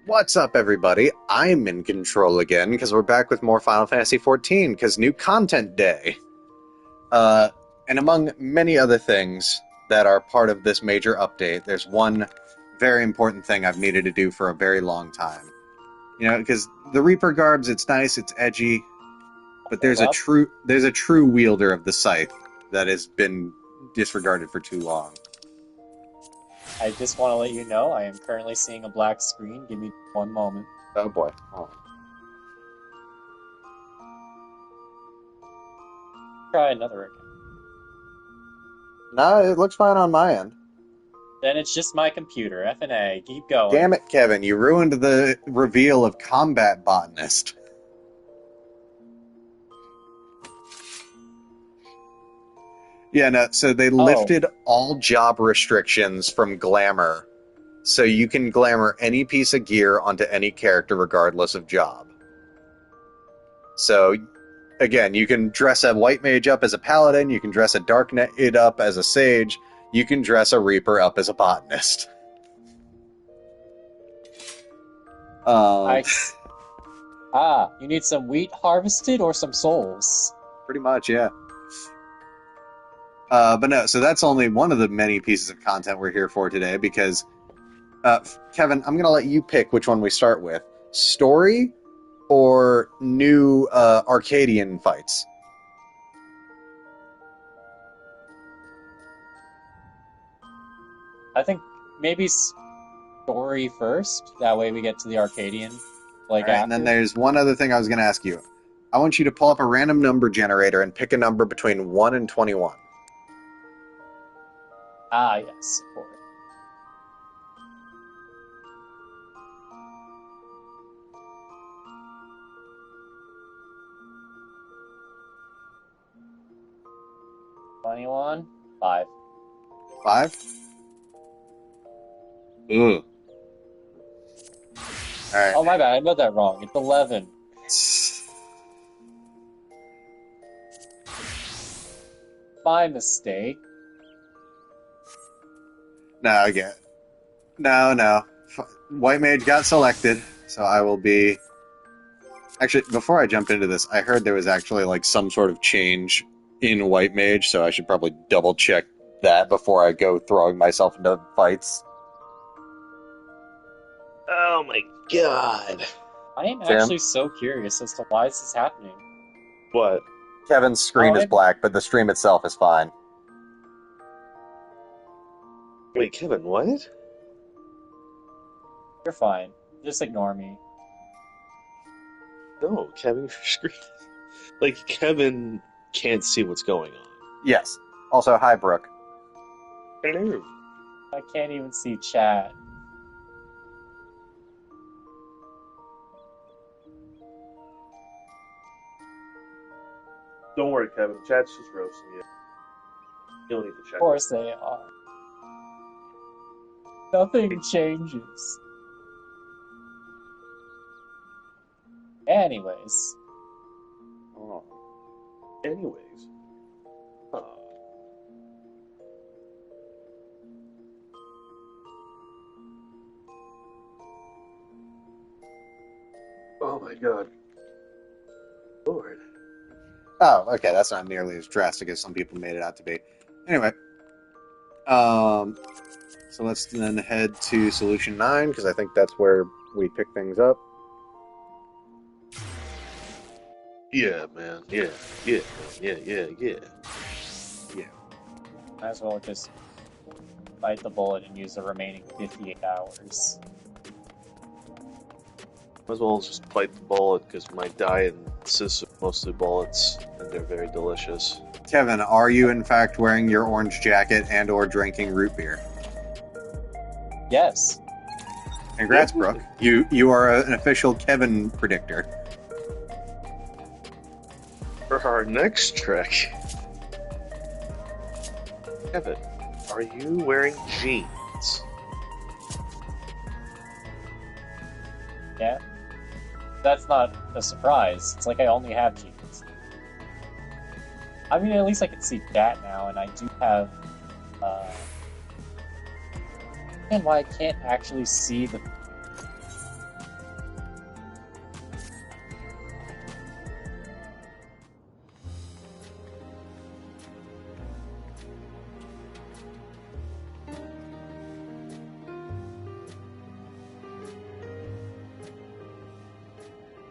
What's up, everybody? I'm in control again because we're back with more Final Fantasy XIV because new content day. And among many other things that are part of this major update, there's one very important thing I've needed to do for a very long time. You know, because the Reaper garbs, it's nice, it's edgy, but there's a true wielder of the scythe that has been disregarded for too long. I just want to let you know I am currently seeing a black screen. Give me one moment. Oh boy. Oh. Try another again. No, it looks fine on my end. Then it's just my computer. F and A. Keep going. Damn it, Kevin, you ruined the reveal of Combat Botanist. Yeah, no, so they lifted all job restrictions from Glamour, so you can glamour any piece of gear onto any character regardless of job. So, again, you can dress a White Mage up as a Paladin, you can dress a Dark Knight up as a Sage, you can dress a Reaper up as a Botanist. You need some wheat harvested or some souls? Pretty much, yeah. But no, so that's only one of the many pieces of content we're here for today, because, Kevin, I'm going to let you pick which one we start with. Story or new Arcadian fights? I think maybe story first. That way we get to the Arcadian. Right, and then there's one other thing I was going to ask you. I want you to pull up a random number generator and pick a number between 1 and 21. Ah, yes, of course. $21, 5. 5? Ugh. Alright. Oh, my bad, I read that wrong. It's 11. My mistake. No, again. No. White Mage got selected, so I will be... Actually, before I jump into this, I heard there was actually like some sort of change in White Mage, so I should probably double check that before I go throwing myself into fights. Oh my god. I am actually so curious as to why this is happening. What? Kevin's screen is black, but the stream itself is fine. Wait, Kevin, what? You're fine. Just ignore me. No, Kevin, your screen. Like, Kevin can't see what's going on. Yes. Also, hi, Brooke. Hello. I can't even see chat. Don't worry, Kevin. Chat's just roasting you. You don't need to check. Of course they are. Nothing changes. Anyways. Oh. Anyways. Huh. Oh my god. Lord. Oh, okay, that's not nearly as drastic as some people made it out to be. Anyway. So let's then head to Solution 9, because I think that's where we pick things up. Yeah, man. Yeah. Yeah. Might as well just bite the bullet and use the remaining 58 hours. Might as well just bite the bullet, because my diet consists of mostly bullets, and they're very delicious. Kevin, are you in fact wearing your orange jacket and or drinking root beer? Yes. Congrats, Brooke. You are an official Kevin predictor. For our next trek, Kevin, are you wearing jeans? Yeah. That's not a surprise. It's like I only have jeans. I mean, at least I can see that now, and I do have, and why I can't actually see the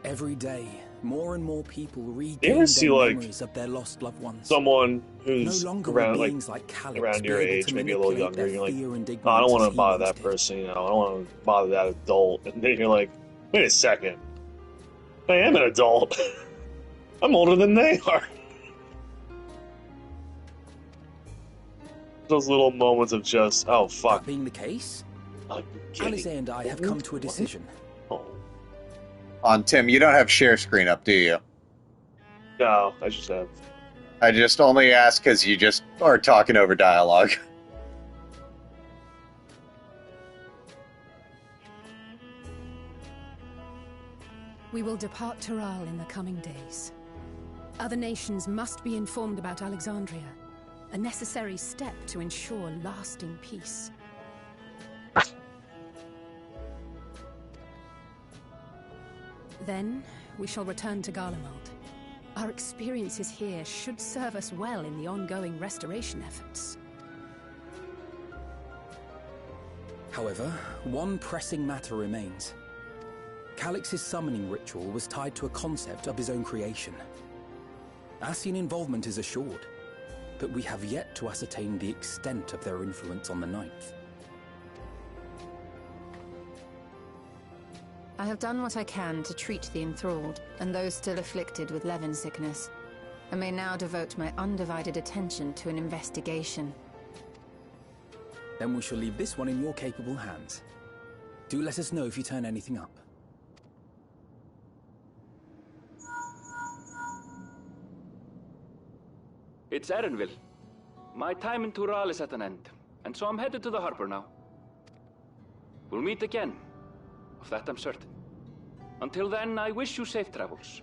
Every day, more and more people You regain ever see, their like, memories of their lost loved ones. someone No who's longer will around, like, beings like Calix around be your able age, to maybe a little manipulate younger, their and you're like, fear and oh, I don't ignorance want as to bother humans that did. person, you know, I don't want to bother that adult. And then you're like, wait a second, I am an adult. I'm older than they are. Those little moments of just, oh, fuck. That being the case, I'm Alice getting and I have old? come to a What? decision. Oh, On Tim, you don't have share screen up, do you? no, I just have. I just only ask because you just are talking over dialogue. We will depart Taral in the coming days. Other nations must be informed about Alexandria, a necessary step to ensure lasting peace. Then, we shall return to Garlemald. Our experiences here should serve us well in the ongoing restoration efforts. However, one pressing matter remains. Calix's summoning ritual was tied to a concept of his own creation. Ascian involvement is assured, but we have yet to ascertain the extent of their influence on the Ninth. I have done what I can to treat the enthralled and those still afflicted with Levin sickness, and may now devote my undivided attention to an investigation. Then we shall leave this one in your capable hands. Do let us know if you turn anything up. It's Erenville. My time in Tural is at an end, and so I'm headed to the harbor now. We'll meet again, of that I'm certain. Until then, I wish you safe travels.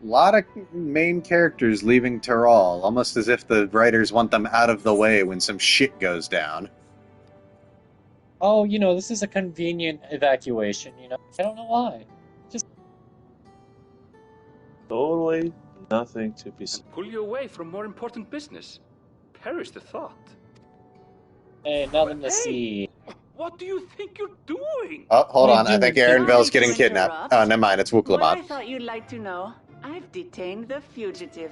A lot of main characters leaving Taral, almost as if the writers want them out of the way when some shit goes down. Oh, you know, this is a convenient evacuation, you know? I don't know why. Just... Totally nothing to be seen. And pull you away from more important business. Perish the thought. Hey, nothing to Hey! see. What do you think you're doing? Oh, hold What are on. you I think doing? Erenvel's Sorry getting to kidnapped. interrupt. Oh, never mind. It's But I Wuklabot. thought you'd like to know. I've detained the fugitive.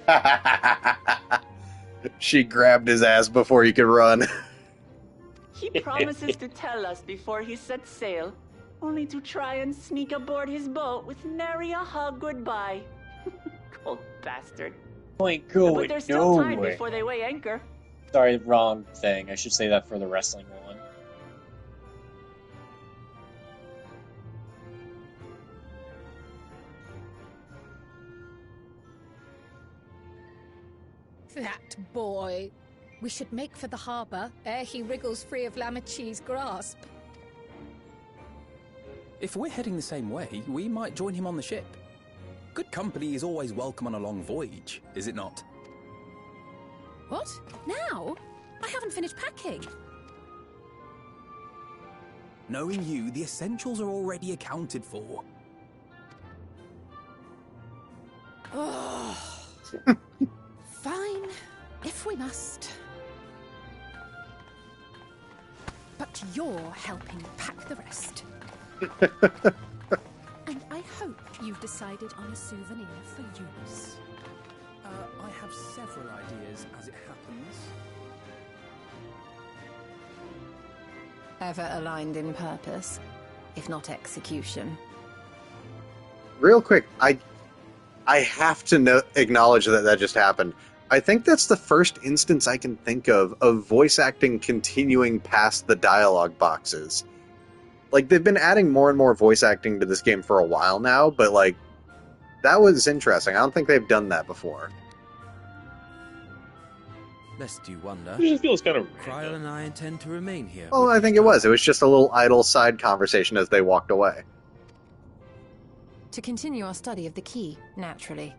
She grabbed his ass before he could run. He promises to tell us before he sets sail, only to try and sneak aboard his boat with nary a hug goodbye. Cold bastard. Ain't But going there's still time nowhere. before they weigh anchor. Sorry, wrong thing. I should say that for the wrestling one. That boy! We should make for the harbour ere he wriggles free of Lamachi's grasp. If we're heading the same way, we might join him on the ship. Good company is always welcome on a long voyage, is it not? What? Now? I haven't finished packing. Knowing you, the essentials are already accounted for. Oh. Fine, if we must. But you're helping pack the rest. And I hope you've decided on a souvenir for Eunice. I have several ideas, as it happens. Ever aligned in purpose, if not execution. Real quick, I have to acknowledge that just happened. I think that's the first instance I can think of voice acting continuing past the dialogue boxes. Like, they've been adding more and more voice acting to this game for a while now, but, like, that was interesting. I don't think they've done that before. Lest you wonder, It just feels kind of Kryl random. and I intend to remain here. Well, with I you, think it was. It Starlight. was just a little idle side conversation as they walked away. To continue our study of the key, naturally.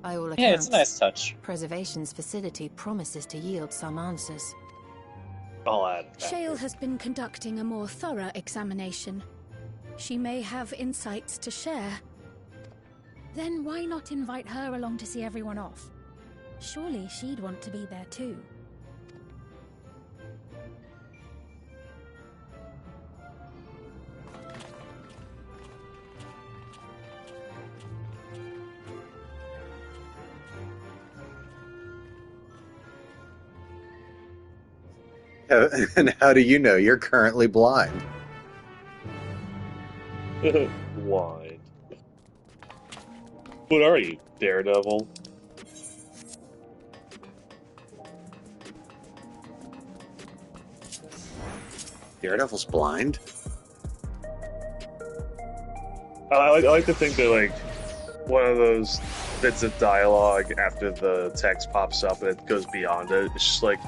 By all accounts, Yeah, it's a nice touch. Preservation's facility promises to yield some answers. I'll add that. Shale has been conducting a more thorough examination. She may have insights to share. Then why not invite her along to see everyone off? Surely she'd want to be there too. And how do you know you're currently blind? Blind. What are you, Daredevil? Daredevil's blind? I like to think they're like one of those bits of dialogue after the text pops up and it goes beyond it. It's just like,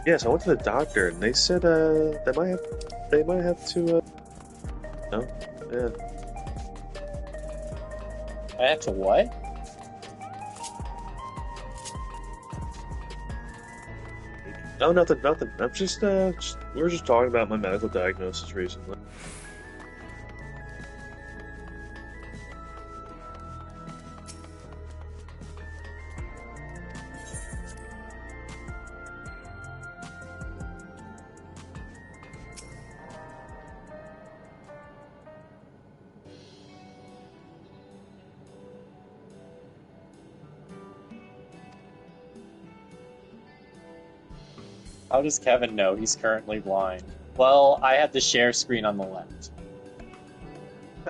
yes, I went to the doctor and they said they might have to no, yeah. I have to what? No, nothing. I'm just we were just talking about my medical diagnosis recently. How does Kevin know he's currently blind? Well, I have the share screen on the left.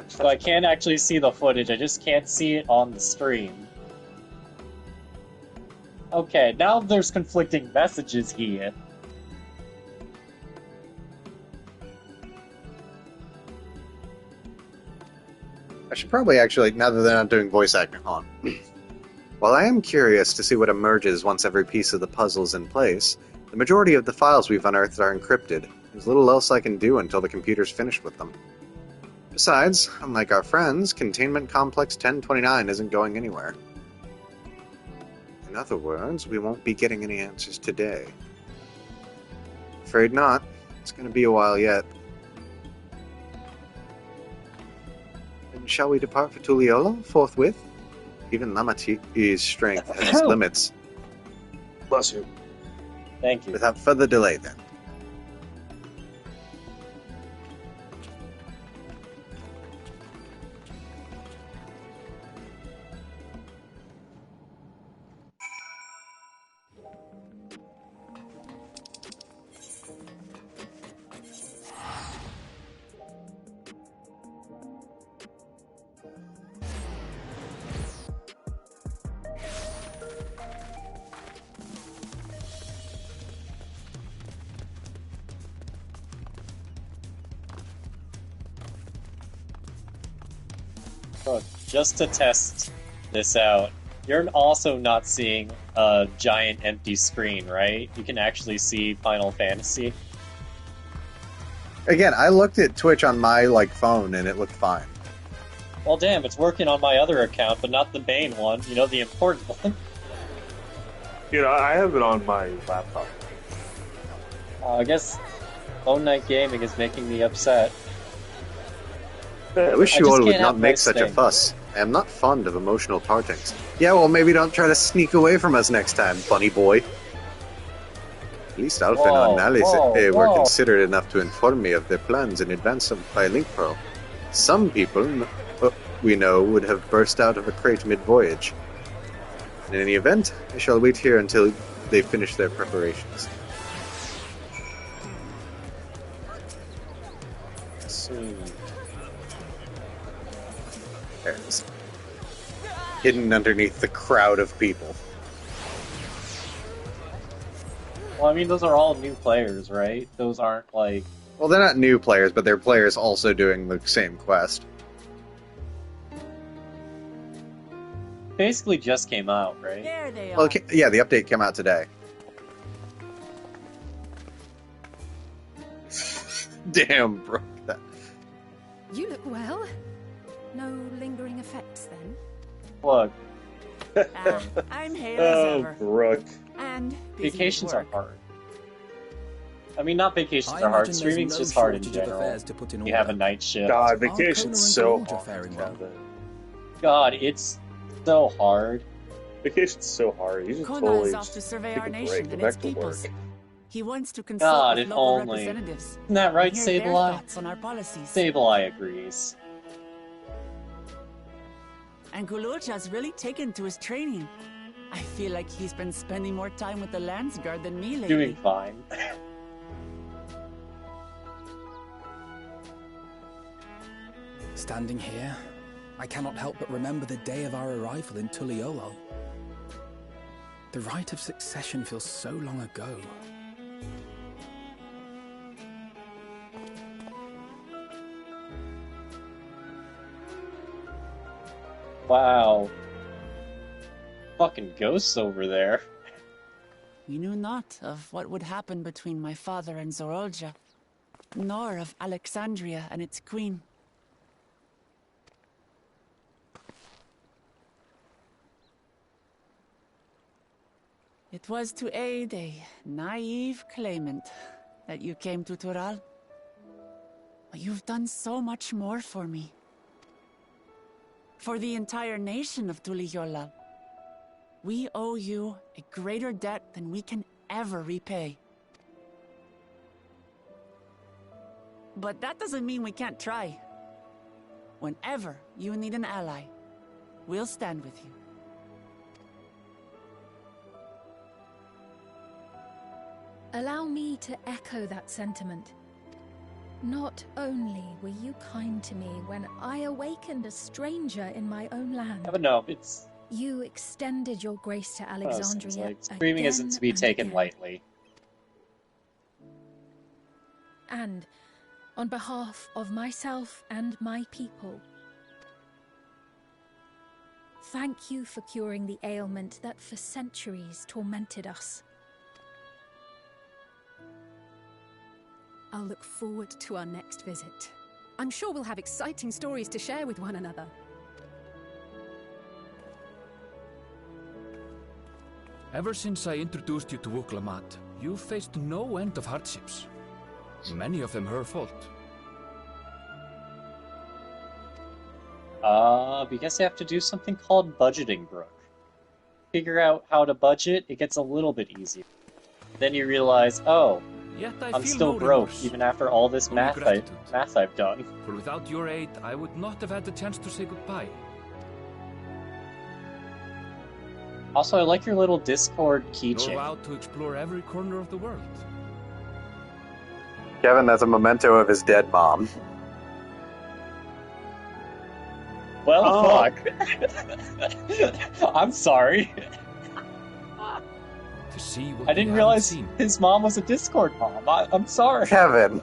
So I can't actually see the footage, I just can't see it on the stream. Okay, now there's conflicting messages here. I should probably actually, now that they're not doing voice acting, on. While I am curious to see what emerges once every piece of the puzzle is in place, the majority of the files we've unearthed are encrypted. There's little else I can do until the computer's finished with them. Besides, unlike our friends, Containment Complex 1029 isn't going anywhere. In other words, we won't be getting any answers today. Afraid not. It's going to be a while yet. And shall we depart for Tuliolo forthwith? Even Lamati's strength has its limits. Bless you. Thank you. Without further delay, then. Look, just to test this out, you're also not seeing a giant empty screen, right? You can actually see Final Fantasy. Again, I looked at Twitch on my phone and it looked fine. Well, damn, it's working on my other account, but not the main one. You know, the important one. You know, I have it on my laptop. I guess Lone Knight Gaming is making me upset. I wish I you just all would can't not have make nice such a things. fuss. I am not fond of emotional partings. Yeah, well, maybe don't try to sneak away from us next time, bunny boy. At least Alpha and Annales were considerate enough to inform me of their plans in advance by Link Pro. Some people, we know, would have burst out of a crate mid-voyage. In any event, I shall wait here until they finish their preparations. There it is. Hidden underneath the crowd of people. Well, I mean, those are all new players, right? Those aren't like... Well, they're not new players, but they're players also doing the same quest. Basically just came out, right? There they Well, are. yeah, the update came out today. Damn, bro. That. You look well. No lingering effects, then? Look, I'm hale as Oh, ever. Brooke. And busy with vacations are work. hard. I mean, not vacations I are hard. imagine there's Streaming's no just hard in shortage of general. affairs to put in You have a order. night shift. God, Are vacation's Kona so and Gorge hard. faring well? Kevin. God, it's so hard. Vacation's so hard. You should Kona totally is off to survey take our a break, nation go and back its to peoples. work. He wants to consult God, with if local only. representatives. Isn't that right, and hear their Sableye? thoughts on our policies. Sableye agrees. And Gulucha's really taken to his training. I feel like he's been spending more time with the Landsguard than me lately. Doing fine. Standing here, I cannot help but remember the day of our arrival in Tuliolol. The rite of succession feels so long ago. Wow. Fucking ghosts over there. We knew not of what would happen between my father and Zorolja, nor of Alexandria and its queen. It was to aid a naive claimant that you came to Tural. But you've done so much more for me. For the entire nation of Tuliyollal. We owe you a greater debt than we can ever repay. But that doesn't mean we can't try. Whenever you need an ally, we'll stand with you. Allow me to echo that sentiment. Not only were you kind to me when I awakened a stranger in my own land, Yeah, but no, it's... you extended your grace to Alexandria like, screaming isn't to be again and taken again. lightly. And on behalf of myself and my people, thank you for curing the ailment that for centuries tormented us. I'll look forward to our next visit. I'm sure we'll have exciting stories to share with one another. Ever since I introduced you to Wuklamat, you've faced no end of hardships. Many of them her fault. Because you have to do something called budgeting, Brooke. Figure out how to budget, it gets a little bit easier. Then you realize, oh, Yet I I'm feel still no broke, remorse, even after all this only math gratitude. I've done. For without your aid, I would not have had the chance to say goodbye. Also, I like your little Discord Nor keychain. vowed to explore every corner of the world. Kevin, that's a memento of his dead mom. Well, fuck. I'm sorry. To see what I didn't we realize haven't seen. his mom was a Discord mom. I'm sorry. Kevin,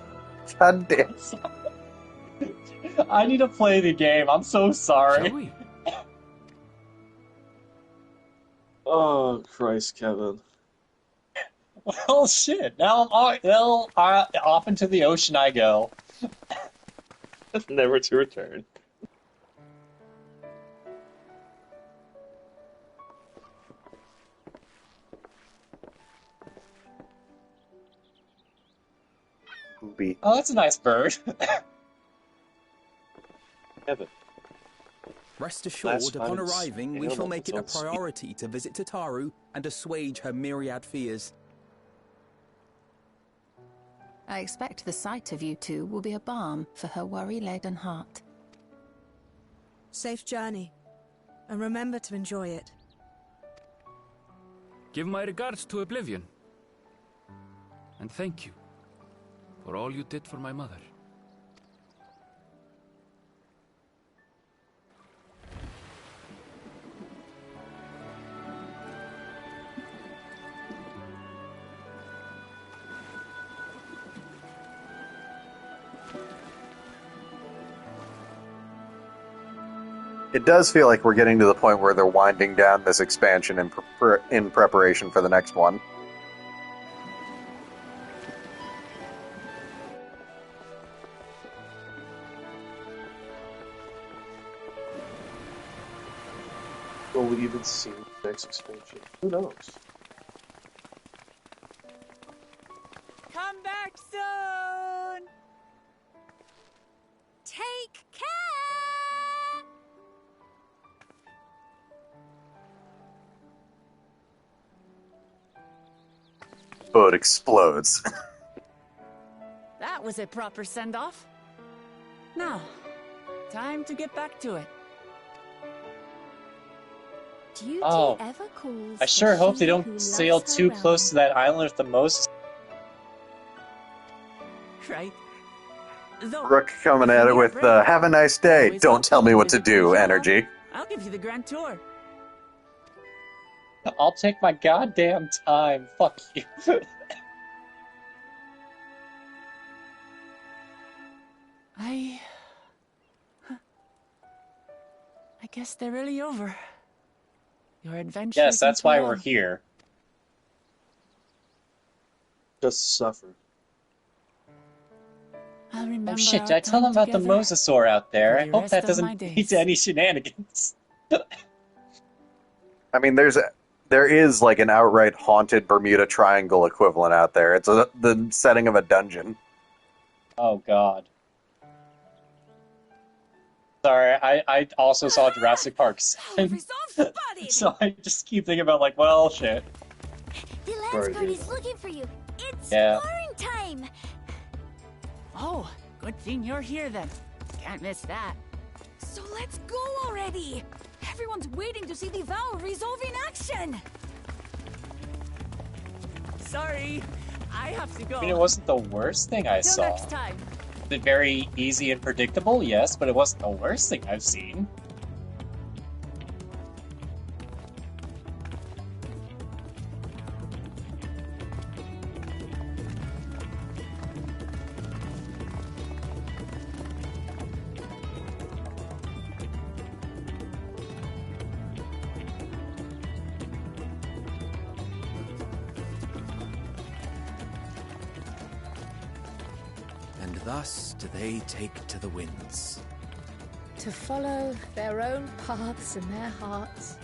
god damn. I need to play the game. I'm so sorry. Shall we? Oh, Christ, Kevin. Well, shit. Now off into the ocean I go. Never to return. Booby. Oh, that's a nice bird. Kevin. Rest assured, Last upon night's arriving, we shall animal make it a was on speed. priority to visit Tataru and assuage her myriad fears. I expect the sight of you two will be a balm for her worry-laden heart. Safe journey. And remember to enjoy it. Give my regards to Oblivion. And thank you for all you did for my mother. It does feel like we're getting to the point where they're winding down this expansion in preparation for the next one. Will we even see the next expansion? Who knows? Come back soon! Take care! Boat explodes. That was a proper send-off. Now, time to get back to it. Duty Oh. ever calls I sure for hope they she who don't loves sail her too realm. close to that island with the most. Right? Though, Rook coming if you at it need a with break, "Have a nice day. always Don't tell welcome me to what to visit my do." shop. Energy. I'll give you the grand tour. I'll take my goddamn time. Fuck you. I guess they're really over. Your adventures. Yes, that's why into we're realm. here. Just suffer. I'll remember Oh shit, our did I tell time them about the together mosasaur out there? for I the hope rest that of my doesn't lead days. to any shenanigans. I mean, there is like an outright haunted Bermuda Triangle equivalent out there. It's the setting of a dungeon. Oh god. Sorry, I also saw Jurassic Park 7. So I just keep thinking about like, well, shit. The Sorry, lance guard dude. is looking for you. It's Yeah. sparring time. Oh, good thing you're here then. Can't miss that. So let's go already! Everyone's waiting to see the Val resolve in action! Sorry, I have to go. I mean, it wasn't the worst thing I Till saw. next time. It's very easy and predictable, yes, but it wasn't the worst thing I've seen. And thus do they take to the winds. To follow their own paths in their hearts,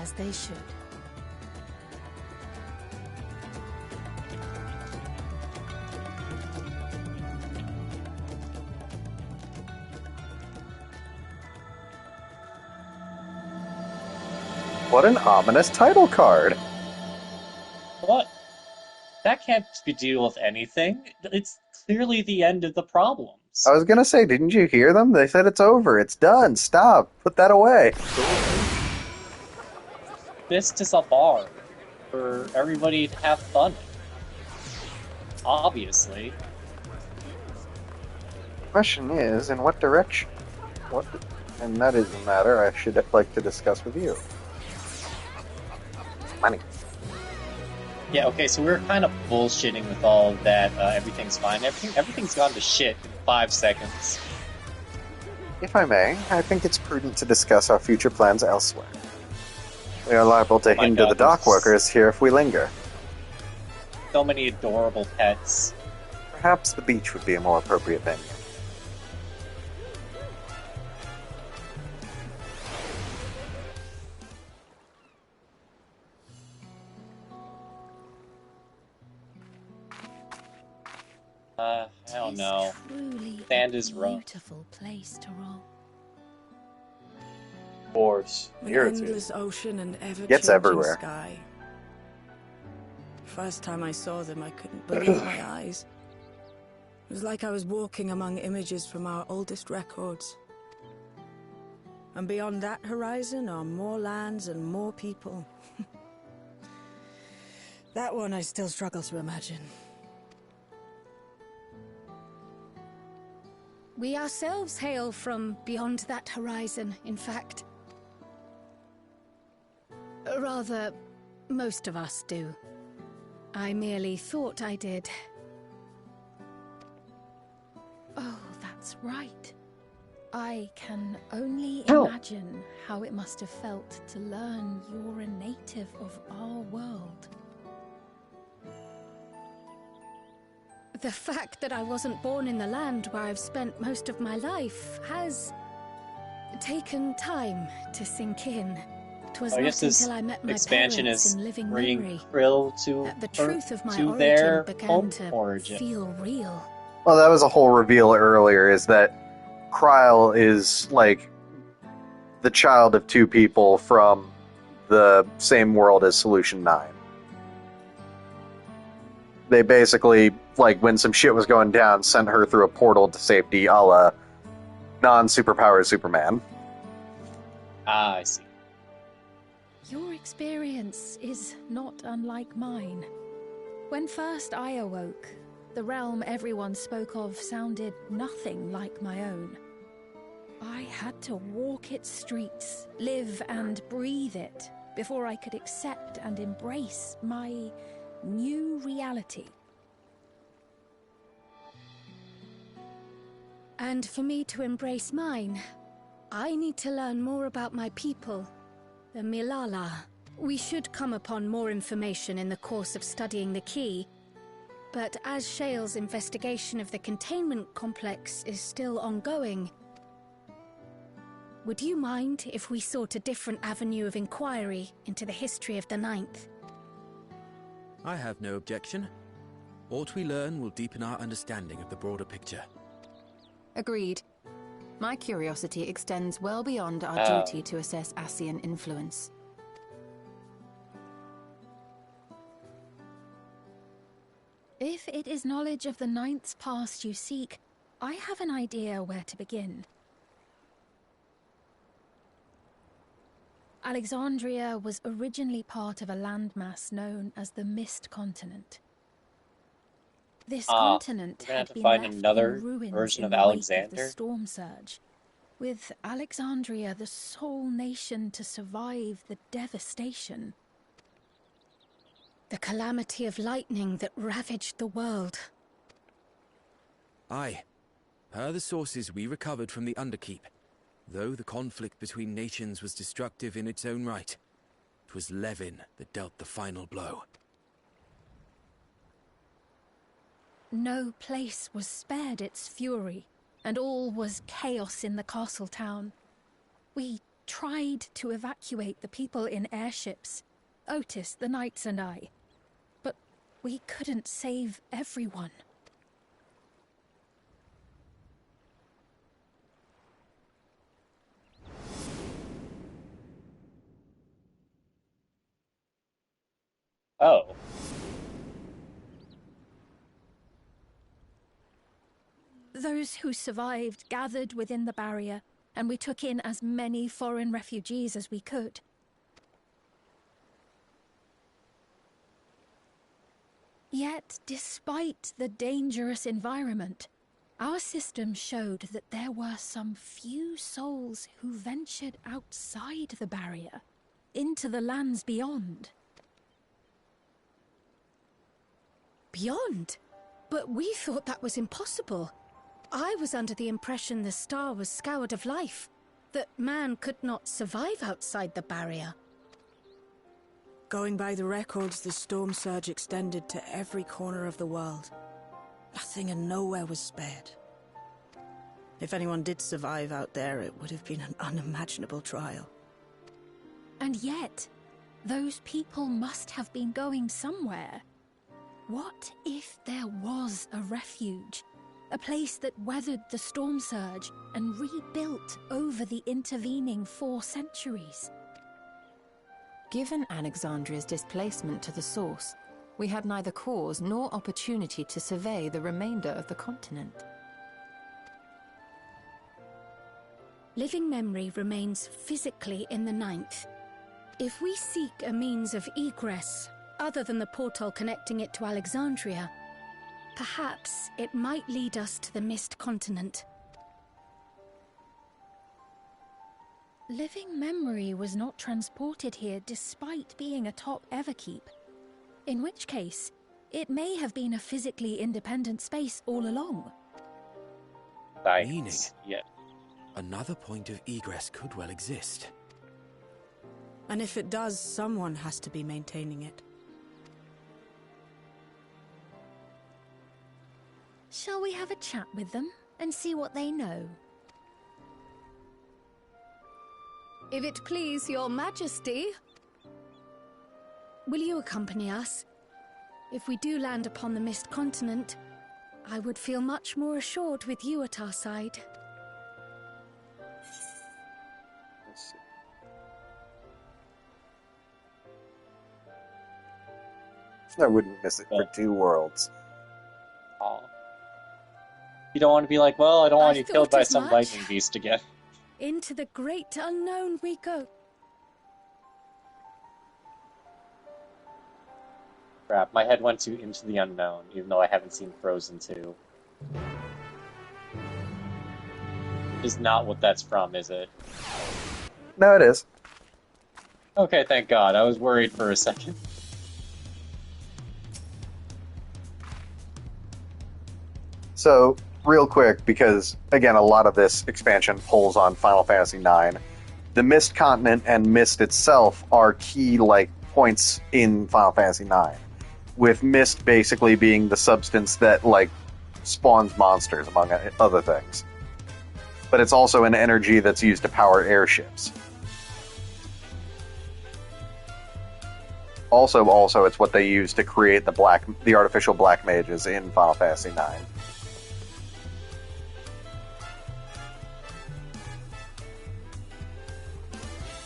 as they should. What an ominous title card. What? That can't deal with anything. It's clearly the end of the problems. I was gonna say, didn't you hear them? They said it's over. It's done. Stop. Put that away. This is a bar for everybody to have fun in. Obviously. Question is, in what direction? What? And that is a matter I should like to discuss with you. Money. Yeah, okay, so we were kind of bullshitting with all of that. Everything's fine. Everything's gone to shit in 5 seconds. If I may, I think it's prudent to discuss our future plans elsewhere. We are liable to Oh my hinder God, the dock there's workers here if we linger. so many adorable pets. Perhaps the beach would be a more appropriate venue. I don't know. Truly Sand a is rough. beautiful place to roll. Force. An Irritating. endless ocean and Gets ever-changing everywhere. sky. First time I saw them, I couldn't believe my eyes. It was like I was walking among images from our oldest records. And beyond that horizon are more lands and more people. That one I still struggle to imagine. We ourselves hail from beyond that horizon, in fact. Rather, most of us do. I merely thought I did. Oh, that's right. I can only imagine how it must have felt to learn you're a native of our world. The fact that I wasn't born in the land where I've spent most of my life has taken time to sink in. It was I not guess this until I met my expansion parents is in living bringing memory Krill to that the truth of my to their origin began home to origin. feel real. Well, that was a whole reveal earlier, is that Kryle is, like, the child of two people from the same world as Solution 9. They basically, like, when some shit was going down, sent her through a portal to safety, a la non-superpowered Superman. Ah, I see. Your experience is not unlike mine. When first I awoke, The realm everyone spoke of sounded nothing like my own. I had to walk its streets, live and breathe it, before I could accept and embrace my new reality. And for me to embrace mine, I need to learn more about my people, the Milala. We should come upon more information in the course of studying the key, but as Shale's investigation of the containment complex is still ongoing, would you mind if we sought a different avenue of inquiry into the history of the Ninth? I have no objection. Aught we learn will deepen our understanding of the broader picture. Agreed. My curiosity extends well beyond our duty to assess Ascian influence. If it is knowledge of the Ninth's past you seek, I have an idea where to begin. Alexandria was originally part of a landmass known as the Mist Continent. This continent had been left in ruins in the wake of the storm surge, with Alexandria the sole nation to survive the devastation. The calamity of lightning that ravaged the world. Aye. Per the sources we recovered from the Underkeep, though the conflict between nations was destructive in its own right, it was Levin that dealt the final blow. No place was spared its fury, and all was chaos in the castle town. We tried to evacuate the people in airships, Otis, the knights and I, but we couldn't save everyone. Oh. Those who survived gathered within the barrier, and we took in as many foreign refugees as we could. Yet, despite the dangerous environment, our system showed that there were some few souls who ventured outside the barrier, into the lands beyond. Beyond? But we thought that was impossible. I was under the impression the star was scoured of life, that man could not survive outside the barrier. Going by the records, the storm surge extended to every corner of the world. Nothing and nowhere was spared. If anyone did survive out there, it would have been an unimaginable trial. And yet, those people must have been going somewhere. What if there was a refuge? A place that weathered the storm surge and rebuilt over the intervening 4 centuries? Given Alexandria's displacement to the source, we had neither cause nor opportunity to survey the remainder of the continent. Living memory remains physically in the Ninth. If we seek a means of egress, other than the portal connecting it to Alexandria, perhaps it might lead us to the Mist Continent. Living memory was not transported here despite being atop Everkeep, in which case, it may have been a physically independent space all along. Meaning, another point of egress could well exist. And if it does, someone has to be maintaining it. Shall we have a chat with them and see what they know? If it please your majesty. Will you accompany us? If we do land upon the Mist Continent, I would feel much more assured with you at our side. Let's see. I wouldn't miss it for 2 worlds. Aw. You don't want to be like, well, I don't want you killed by as some much. lightning beast again. Into the great unknown we go. Crap, my head went to Into the Unknown, even though I haven't seen Frozen 2. Is not what that's from, is it? No, it is. Okay, thank God. I was worried for a second. So, real quick, because, again, a lot of this expansion pulls on Final Fantasy IX, the Mist Continent and Mist itself are key, points in Final Fantasy IX, with Mist basically being the substance that, spawns monsters, among other things. But it's also an energy that's used to power airships. Also, it's what they use to create the artificial black mages in Final Fantasy IX.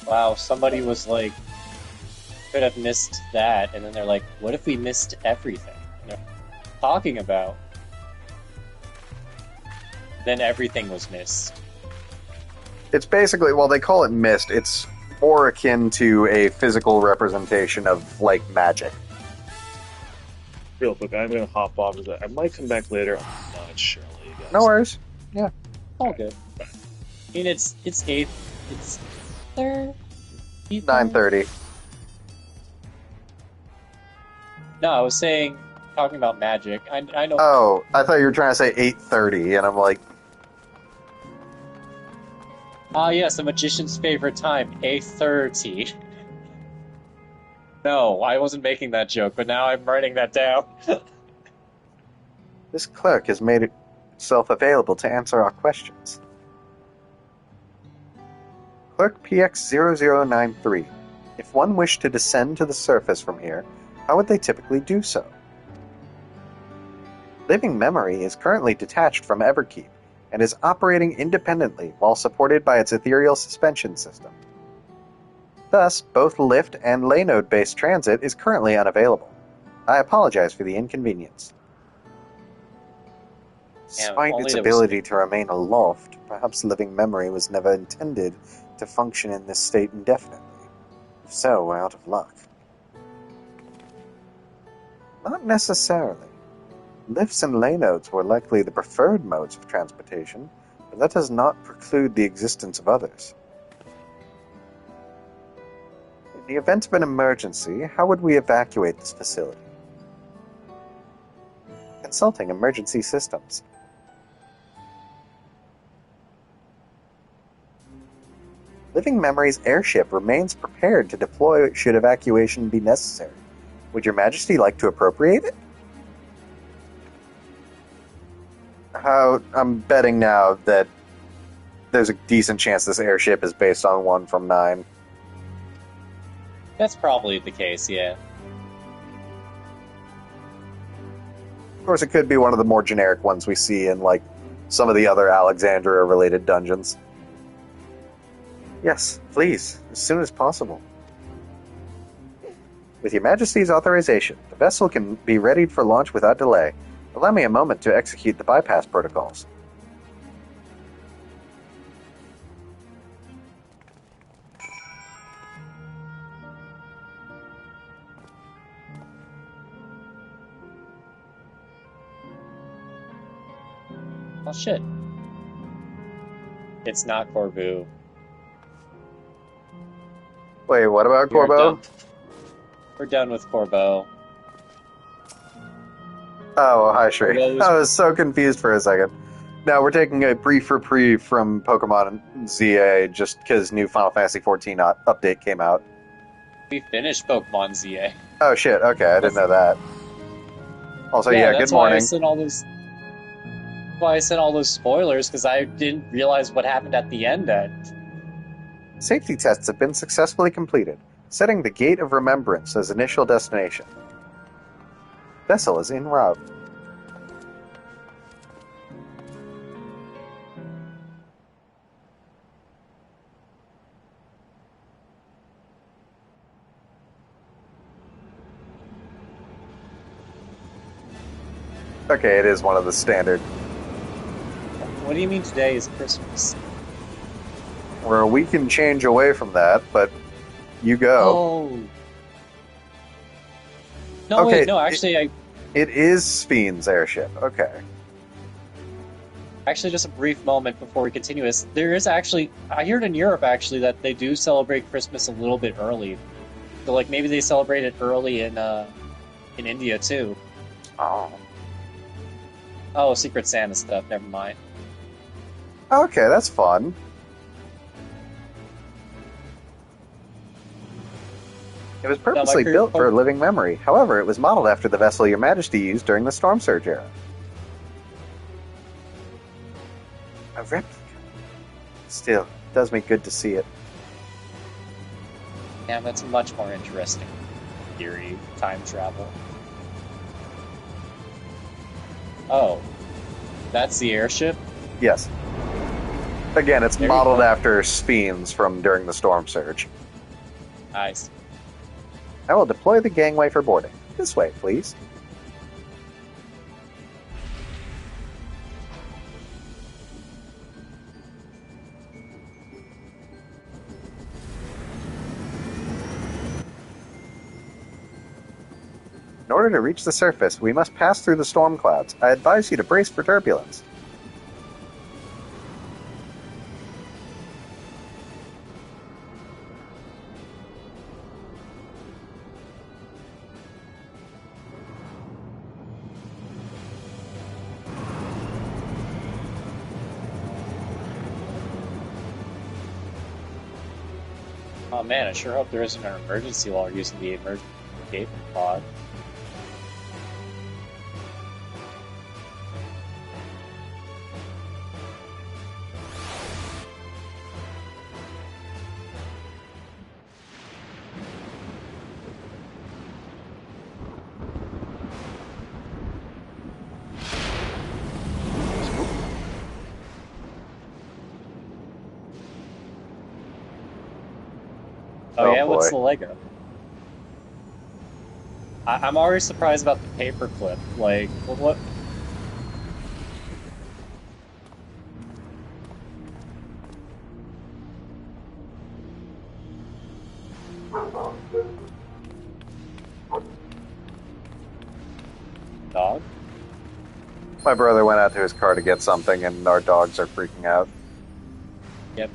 Wow, somebody was like, could have missed that, and then they're like, what if we missed everything? And they're talking about. Then everything was missed. It's basically, well, they call it mist. It's more akin to a physical representation of, magic. Real quick, I'm gonna hop off. I might come back later. I'm not sure. You guys. No worries. Yeah. All good. I mean, it's 8th. It's 3rd? 9:30. No, I was saying, talking about magic. I know. Oh, I thought you were trying to say 8:30, and I'm like... Ah, yes, a magician's favorite time, 8:30. No, I wasn't making that joke, but now I'm writing that down. This clerk has made itself available to answer our questions. Clerk PX0093. If one wished to descend to the surface from here, how would they typically do so? Living Memory is currently detached from Everkeep and is operating independently while supported by its ethereal suspension system. Thus, both lift and lay node-based transit is currently unavailable. I apologize for the inconvenience. Despite its ability to remain aloft, perhaps Living Memory was never intended to function in this state indefinitely. If so, we're out of luck. Not necessarily. Lifts and lay nodes were likely the preferred modes of transportation, but that does not preclude the existence of others. In the event of an emergency, how would we evacuate this facility? Consulting emergency systems. Living Memory's airship remains prepared to deploy should evacuation be necessary. Would Your Majesty like to appropriate it? I'm betting now that there's a decent chance this airship is based on one from 9. That's probably the case, yeah. Of course, it could be one of the more generic ones we see in, some of the other Alexandria-related dungeons. Yes, please, as soon as possible. With Your Majesty's authorization, the vessel can be readied for launch without delay. Allow me a moment to execute the bypass protocols. Oh shit. It's not Corvu. Wait, what about Corbeau? We're done with Corbeau. Oh, hi, Shri. I was so confused for a second. No, we're taking a brief reprieve from Pokemon ZA just because new Final Fantasy XIV update came out. We finished Pokemon ZA. Oh shit, okay, I didn't know that. Also, yeah, good morning. Why I sent all those spoilers, because I didn't realize what happened at the end. Safety tests have been successfully completed, setting the Gate of Remembrance as initial destination. Vessel is en route. Okay, it is one of the standard. What do you mean today is Christmas? We're a week and change away from that, but you go. Oh. No, Okay, wait, no, actually, It is Sfien's airship. Okay. Actually, just a brief moment before we continue this. There is actually, I heard in Europe actually that they do celebrate Christmas a little bit early. So like maybe they celebrate it early in India too. Oh. Oh, Secret Santa stuff. Never mind. Okay, that's fun. It was purposely built for a living memory. However, it was modeled after the vessel Your Majesty used during the Storm Surge era. A replica. Still, it does me good to see it. Yeah, that's a much more interesting theory. Time travel. Oh, that's the airship? Yes. Again, it's modeled after Sfien's from during the Storm Surge. Nice. I will deploy the gangway for boarding. This way, please. In order to reach the surface, we must pass through the storm clouds. I advise you to brace for turbulence. Oh man, I sure hope there isn't an emergency while we're using the emergency escape pod. Oh yeah, boy. what's the Lego? I'm already surprised about the paperclip. Like, what? Dog? My brother went out to his car to get something, and our dogs are freaking out. Yep.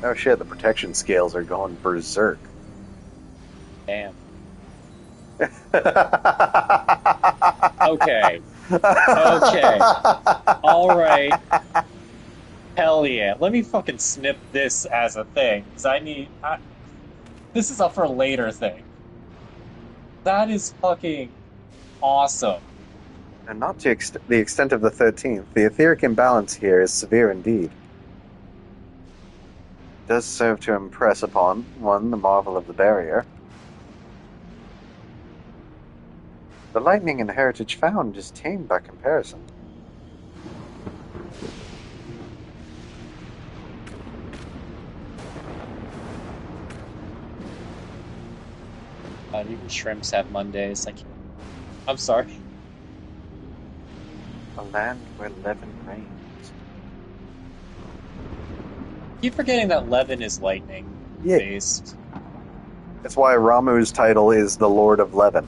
Oh shit, the protection scales are going berserk. Damn. Okay. Okay. Alright. Hell yeah. Let me fucking snip this as a thing, because this is a for later thing. That is fucking awesome. And not to the extent of the 13th, the etheric imbalance here is severe indeed. It does serve to impress upon one the marvel of the barrier. The lightning and heritage found is tame by comparison. Even shrimps have Mondays. I'm sorry. A land where Levin reigns. Keep forgetting that Levin is lightning based. That's why Ramu's title is the Lord of Levin.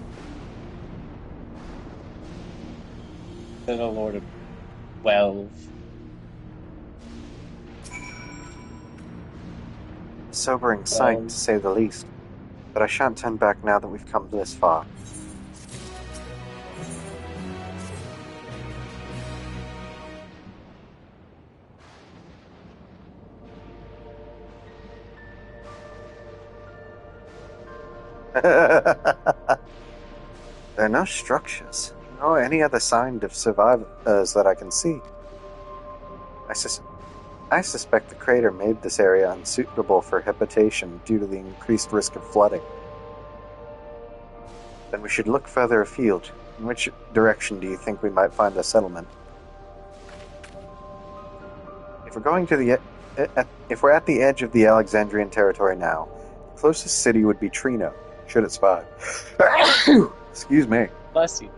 The Lord of 12. Sobering sight, to say the least. But I shan't turn back now that we've come this far. There are no structures, nor any other sign of survivors that I can see. I suspect the crater made this area unsuitable for habitation due to the increased risk of flooding. Then we should look further afield. In which direction do you think we might find a settlement? If we're going to if we're at the edge of the Alexandrian territory now, the closest city would be Trino, should it survive. Excuse me. Bless you.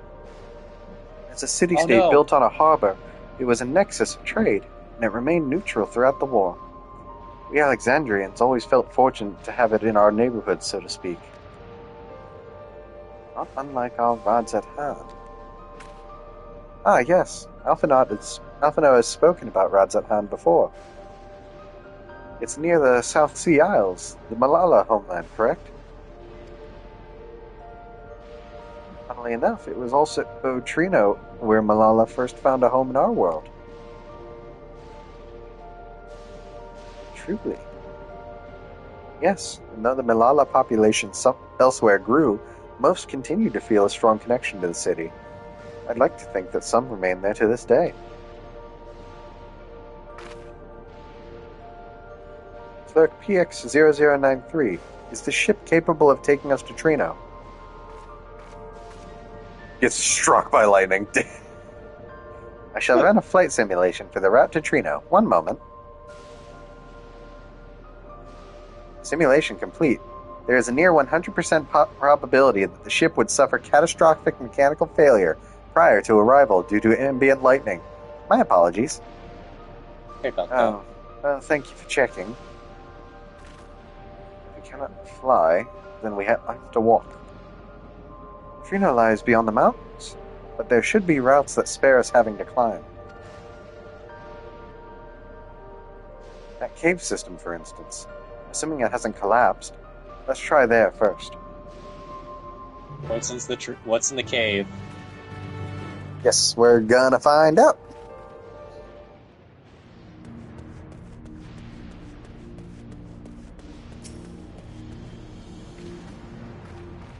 It's a city-state built on a harbor. It was a nexus of trade, and it remained neutral throughout the war. We Alexandrians always felt fortunate to have it in our neighborhood, so to speak. Not unlike our gods at hand. Ah, yes. Alphinaud has spoken about Rads at Hand before. It's near the South Sea Isles, the Malala homeland, correct? Funnily enough, it was also Trino where Malala first found a home in our world. Truly. Yes, and though the Malala population elsewhere grew, most continued to feel a strong connection to the city. I'd like to think that some remain there to this day. Clerk PX0093, is the ship capable of taking us to Trino? Gets struck by lightning. I shall run a flight simulation for the route to Trino. One moment. Simulation complete. There is a near 100% probability that the ship would suffer catastrophic mechanical failure prior to arrival due to ambient lightning. My apologies. Well, thank you for checking. If we cannot fly, then we have to walk. Trino lies beyond the mountains, but there should be routes that spare us having to climb. That cave system, for instance. Assuming it hasn't collapsed, let's try there first. What's in the cave? Guess we're gonna find out.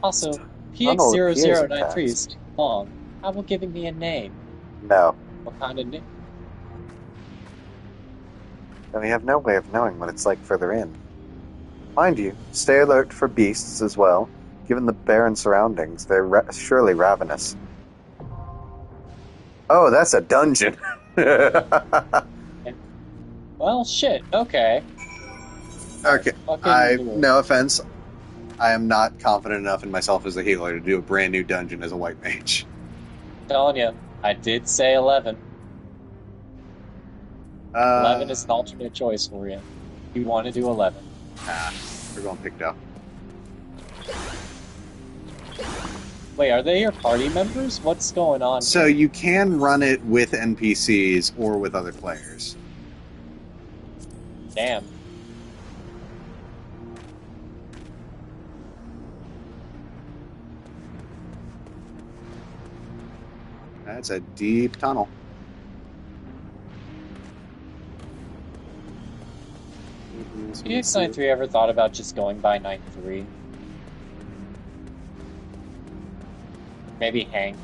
Also, PX0093 is too long. How about giving me a name? No. What kind of name? And we have no way of knowing what it's like further in. Mind you, stay alert for beasts as well. Given the barren surroundings, they're surely ravenous. Oh, that's a dungeon! Well, shit, okay. Okay, no offense, I am not confident enough in myself as a healer to do a brand new dungeon as a white mage. I'm telling you, I did say 11. 11 is an alternate choice for you. You want to do 11. We're going picked up. Wait, are they your party members? What's going on? So you can run it with NPCs or with other players. Damn. That's a deep tunnel. Has PX93 ever thought about just going by 9-3? Maybe Hank.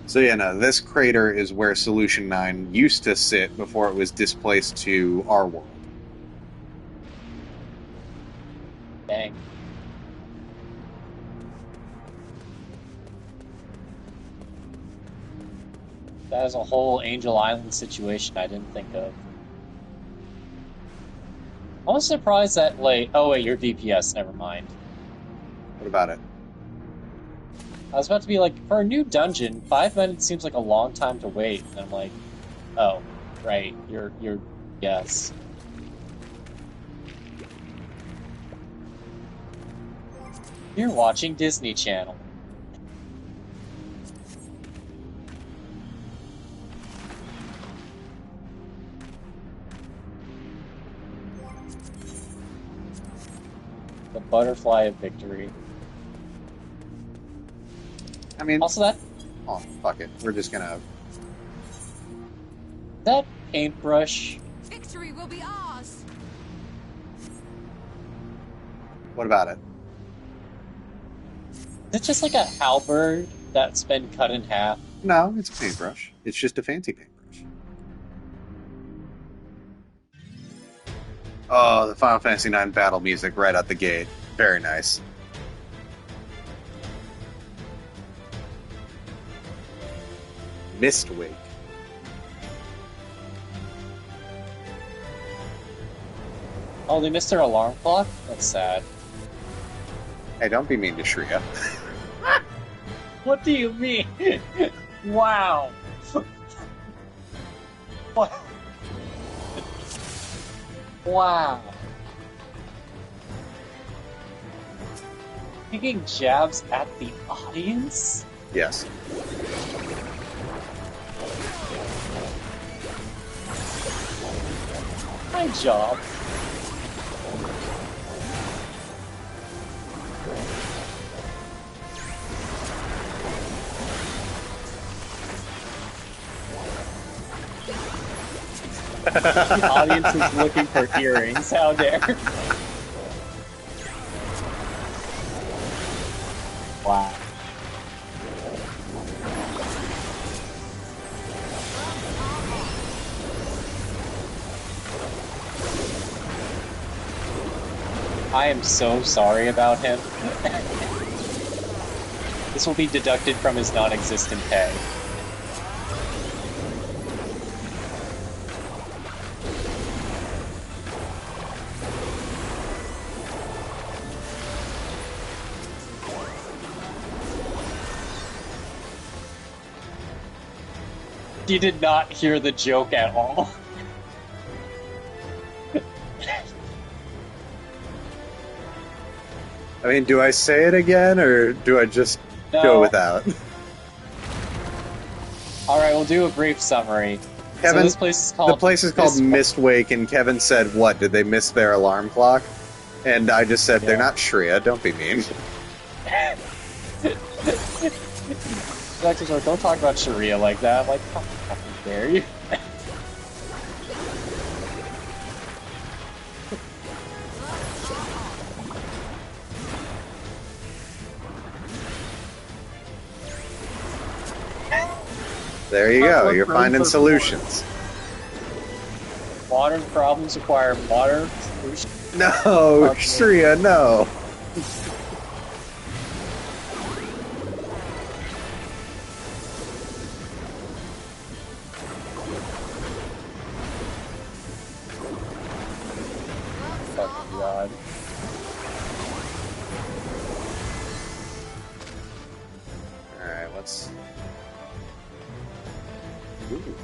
So yeah, no, this crater is where Solution 9 used to sit before it was displaced to our world. Dang. That is a whole Angel Island situation I didn't think of. I was surprised that, like... Oh, wait, you're DPS. Never mind. What about it? I was about to be like, for a new dungeon, 5 minutes seems like a long time to wait. And I'm like, oh, right, you're yes. You're watching Disney Channel. The Butterfly of Victory. I mean... Also that... Oh, fuck it. We're just gonna... That paintbrush... Victory will be ours! What about it? Is it just like a halberd that's been cut in half? No, it's a paintbrush. It's just a fancy paintbrush. Oh, the Final Fantasy IX battle music right out the gate. Very nice. Mistwake. Oh, they missed their alarm clock? That's sad. Hey, don't be mean to Shreya. What do you mean? Wow. What? Wow. Taking jabs at the audience? Yes. My job. The audience is looking for earrings. How dare. Wow. I am so sorry about him. This will be deducted from his non-existent pay. You did not hear the joke at all. I mean, do I say it again, or do I just go without? Alright, we'll do a brief summary. Kevin, so this place is called... The place is called Mistwake, and Kevin said, what, did they miss their alarm clock? And I just said, they're not Shria, don't be mean. Don't talk about Sharia like that. I'm like, how fucking dare you? There you go, you're finding solutions. Modern problems require modern solutions. No, Shria, no. Fucking God. Alright, let's... Ooh.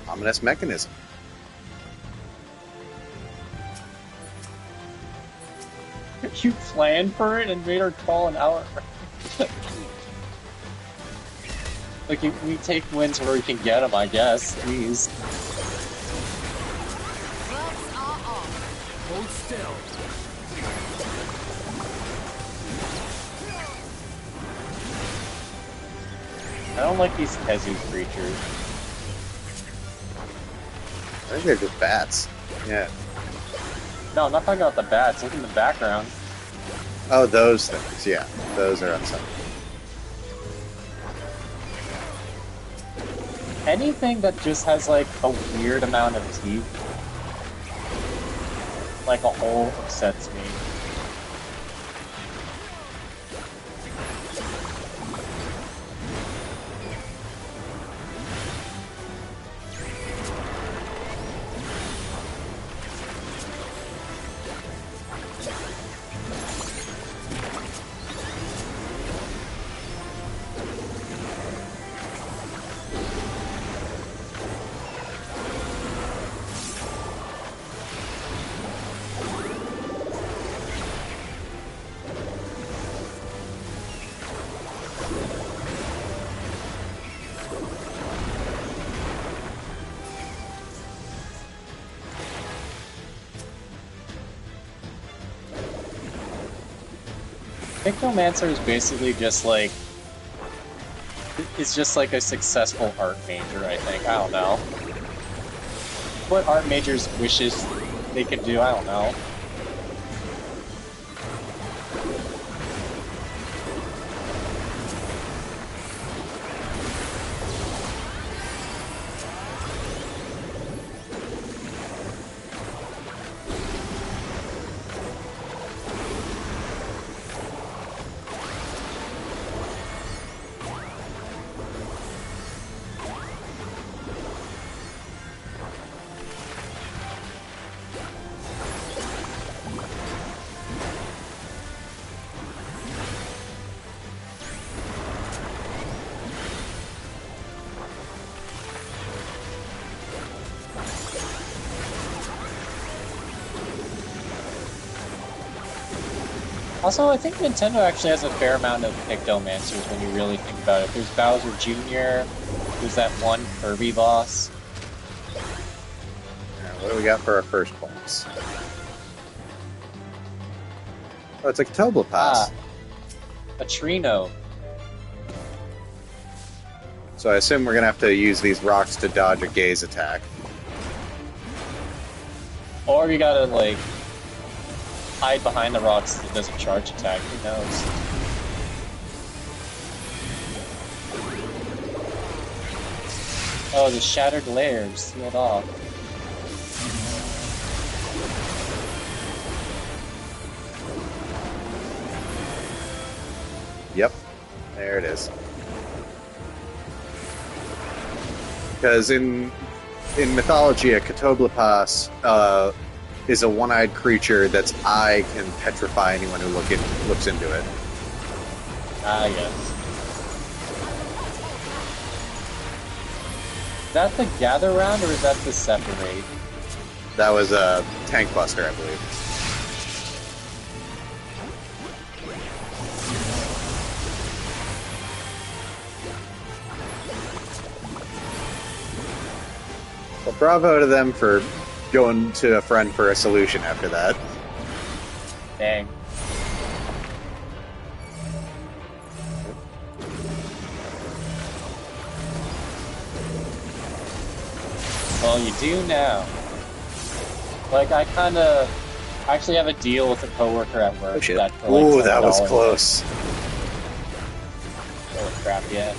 Ominous mechanism. You planned for it and made her call an hour. Like, we take wins where we can get them, I guess. Please. Hold still. I don't like these Kezu creatures. I think they're just bats. Yeah. No, I'm not talking about the bats. Look in the background. Oh, those things, yeah. Those are upsetting. Anything that just has, like, a weird amount of teeth, like a hole, upsets me. Technomancer is basically just like... It's just like a successful art major, I think. I don't know. What art majors wishes they could do, I don't know. Also, I think Nintendo actually has a fair amount of Pictomancers when you really think about it. There's Bowser Jr., there's that one Kirby boss. What do we got for our first boss? Oh, it's a Ctoblipas. A Trino. So I assume we're gonna have to use these rocks to dodge a gaze attack. Or you gotta, like, hide behind the rocks so it doesn't charge attack. Who knows? Oh, the shattered layers sealed off. Yep, there it is. Because in mythology, a Ctoblipas is a one-eyed creature that's eye can petrify anyone who looks into it. Ah, yes. Is that the gather round, or is that the separate? That was a tank buster, I believe. Well, bravo to them for going to a friend for a solution after that. Dang. Well, you do now. Like, I actually have a deal with a coworker at work. Oh shit. That for like Ooh, that was $10 close. Holy crap, yeah.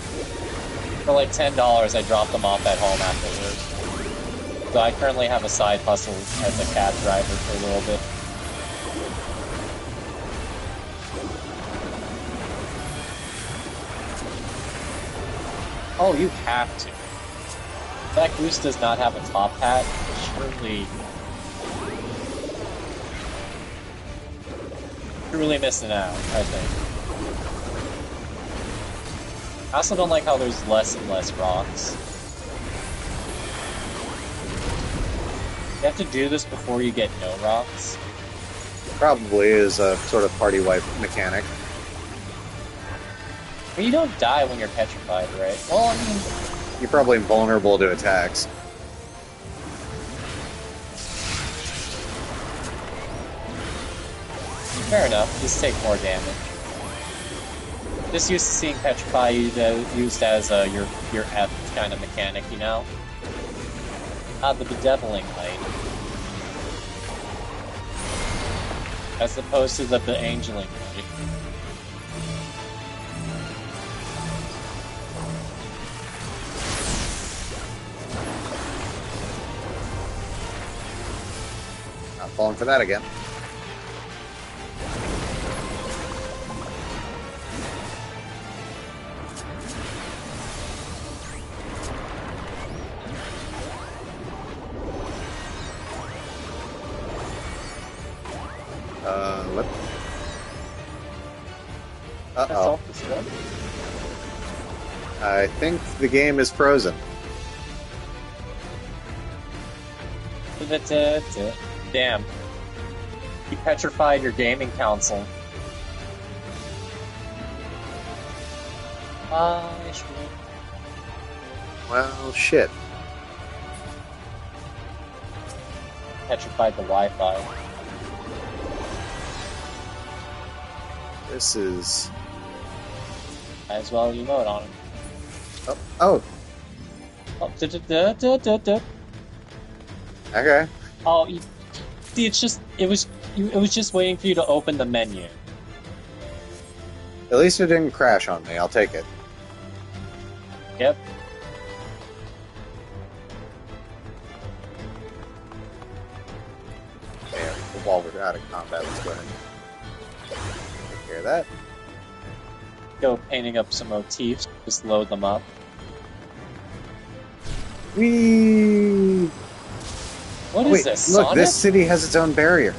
For like $10, I drop them off at home after work. So I currently have a side hustle as a cab driver for a little bit. Oh, you have to. That goose does not have a top hat. Surely... truly missing out, I think. I also don't like how there's less and less rocks. You have to do this before you get no rocks. Probably is a sort of party wipe mechanic. But you don't die when you're petrified, right? Well, I mean... You're probably vulnerable to attacks. Fair enough, just take more damage. Just used to seeing Petrify used as your F kind of mechanic, you know? The bedeviling light. As opposed to the angeling light. Not falling for that again. What? Uh-oh. I think the game is frozen. Damn. You petrified your gaming console. Well, shit. Petrified the Wi-Fi. This is... Might as well emote on him. Oh. Oh. Okay. Oh, it was just waiting for you to open the menu. At least it didn't crash on me. I'll take it. Yep. Yeah, while we're out of combat, let's go ahead and take care of that. Go painting up some motifs. Just load them up. Whee! What is this? Look, Sonic? this city has its own barrier.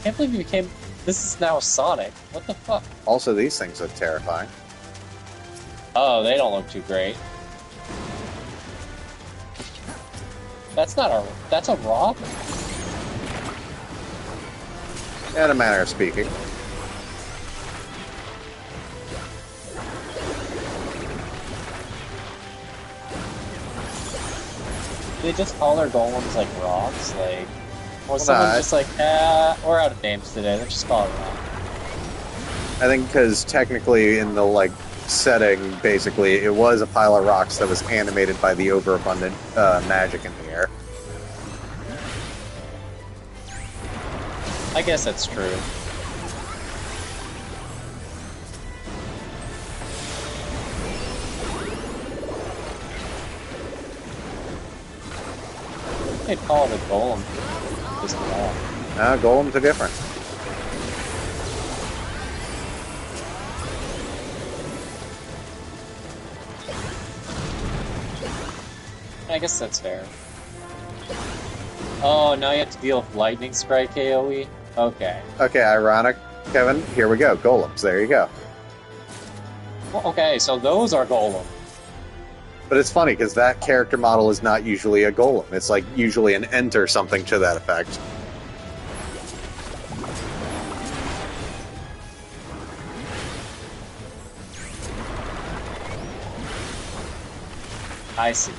Can't believe you became. This is now Sonic. What the fuck? Also, these things look terrifying. Oh, they don't look too great. That's not a... That's a rock? In a manner of speaking. They just call their golems like rocks, like, or Well, someone's no, just like, we're out of names today. Let's just call it rock. I think because technically in the, like, setting, basically, it was a pile of rocks that was animated by the overabundant magic in the air. I guess that's true. They'd call it a golem. Just a rock. Golems are different. I guess that's fair. Oh, now you have to deal with lightning strike AoE? Okay. Okay, ironic, Kevin. Here we go. Golems. There you go. Well, okay, so those are golem. But it's funny, because that character model is not usually a golem. It's like usually an ent or something to that effect. I see.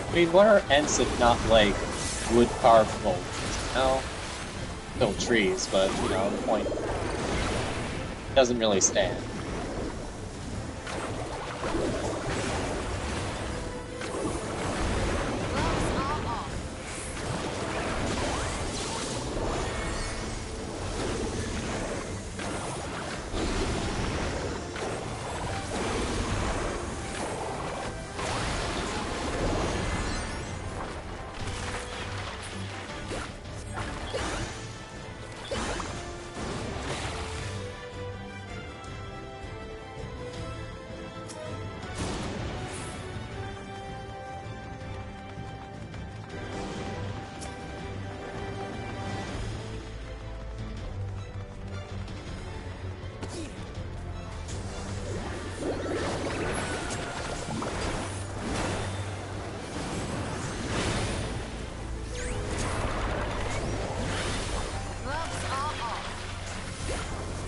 I mean, what are ents if not, like, wood carved golems? No? Still trees, but, you know, the point doesn't really stand.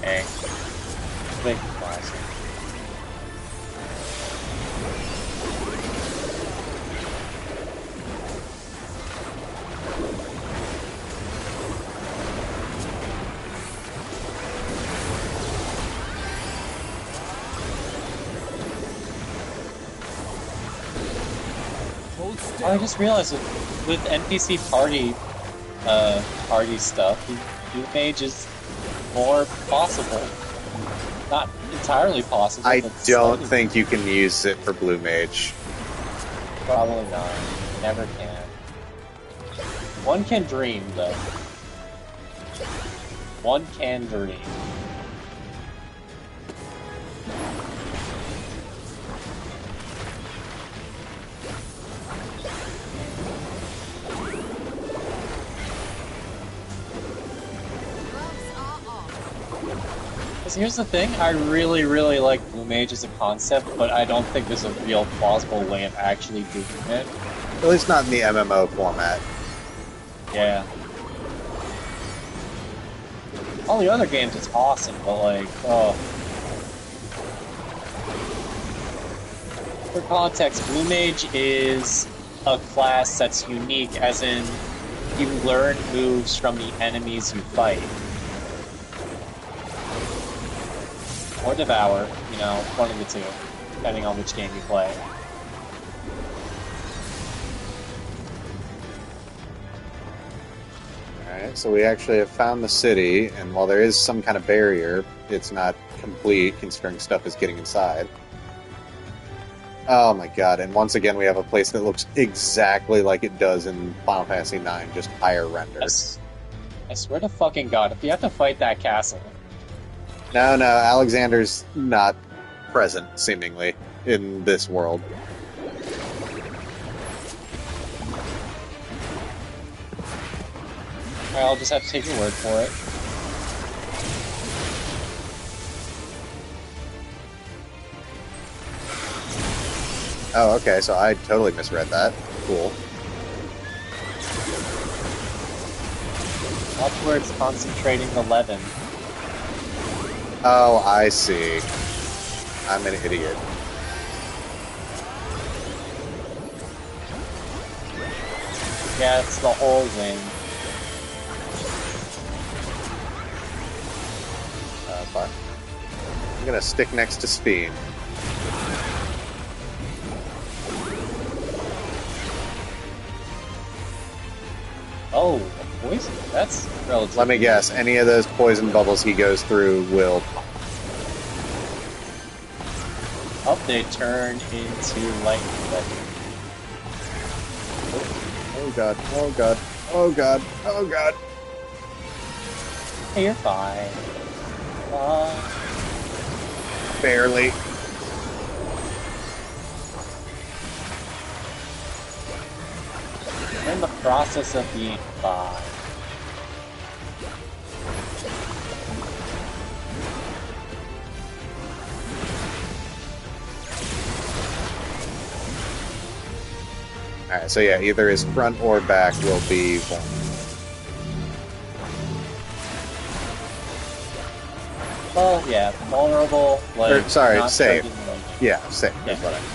Okay. Big classic. I just realized with NPC party stuff, Blue Mage is more possible. Not entirely possible. I but don't slightly. think you can use it for Blue Mage. Probably not. Never can. One can dream, though. One can dream. Because here's the thing, I really, really like Blue Mage as a concept, but I don't think there's a real plausible way of actually doing it. At least not in the MMO format. Yeah. All the other games, it's awesome, but like, oh. For context, Blue Mage is a class that's unique, as in, you learn moves from the enemies you fight. Or Devour, you know, one of the two, depending on which game you play. Alright, so we actually have found the city, and while there is some kind of barrier, it's not complete, considering stuff is getting inside. Oh my god, and once again we have a place that looks exactly like it does in Final Fantasy IX, just higher render. I swear to fucking god, if you have to fight that castle... No, Alexander's not present, seemingly, in this world. I'll just have to take your word for it. Oh, okay, so I totally misread that. Cool. Upwards concentrating the leaven. Oh, I see. I'm an idiot. Yeah, it's the whole wing. Fuck. I'm gonna stick next to Ffxiv. Oh, a poison? That's relatively... Let me guess, any of those poison bubbles he goes through will... Oh, they turn into lightning. Oh god, oh god, oh god, oh god. Hey, you're fine. Barely. We're in the process of being fine. Alright, so yeah, either his front or back will be vulnerable. Well, yeah, vulnerable, like... sorry, not safe. charging lightning. Yeah, safe. Yeah. Is what I mean.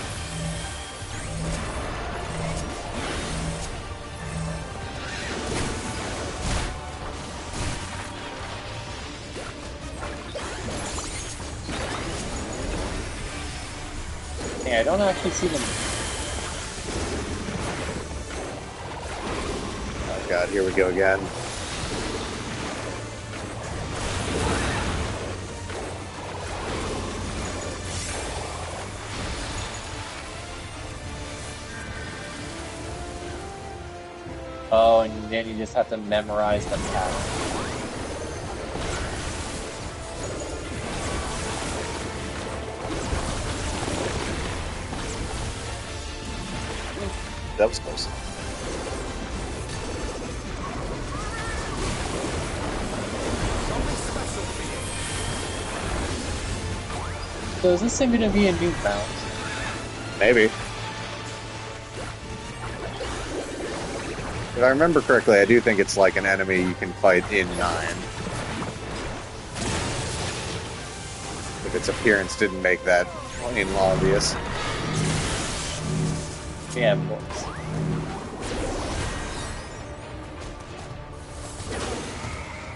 Hey, I don't actually see them. Oh god, here we go again. Oh, and then you just have to memorize the pattern. That was close. So is this thing going to be a new mount? Maybe. If I remember correctly, I do think it's like an enemy you can fight in 9. If its appearance didn't make that plain obvious. Yeah, of course.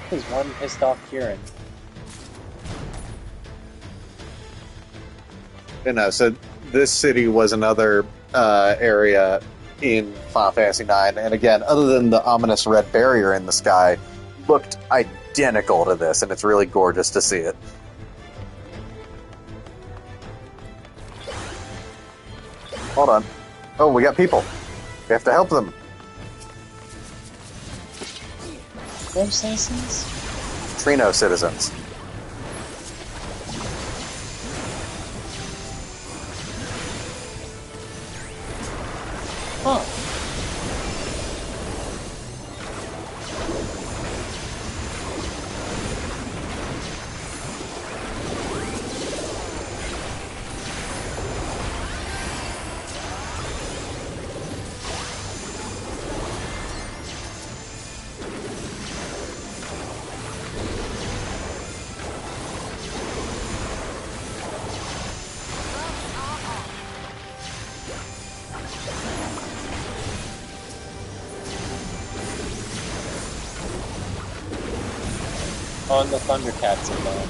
There's one pissed off Kieran. You know, so this city was another area in Final Fantasy IX, and again, other than the ominous red barrier in the sky, looked identical to this, and it's really gorgeous to see it. Hold on. Oh, we got people. We have to help them. What citizens? Trino citizens. Huh. On the Thundercats are gone.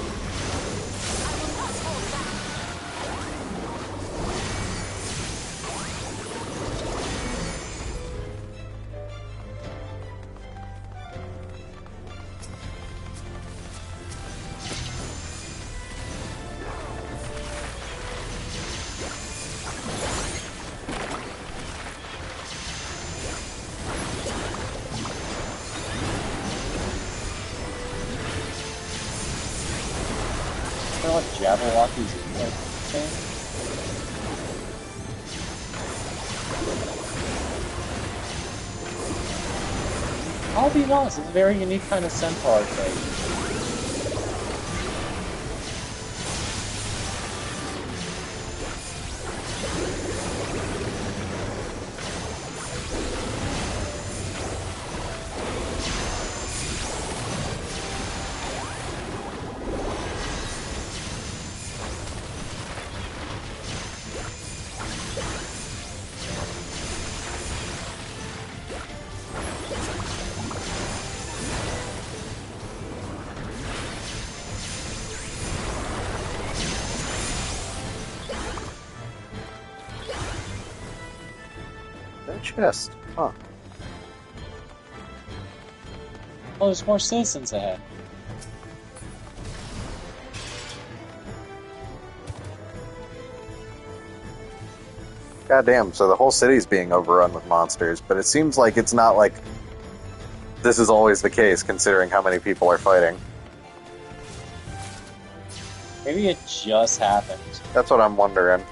Like Jabberwocky's like thing. I'll be honest, it's a very unique kind of centaur thing. Chest. Huh. Oh, there's more citizens ahead. Goddamn, so the whole city's being overrun with monsters, but it seems like it's not like this is always the case, considering how many people are fighting. Maybe it just happened. That's what I'm wondering.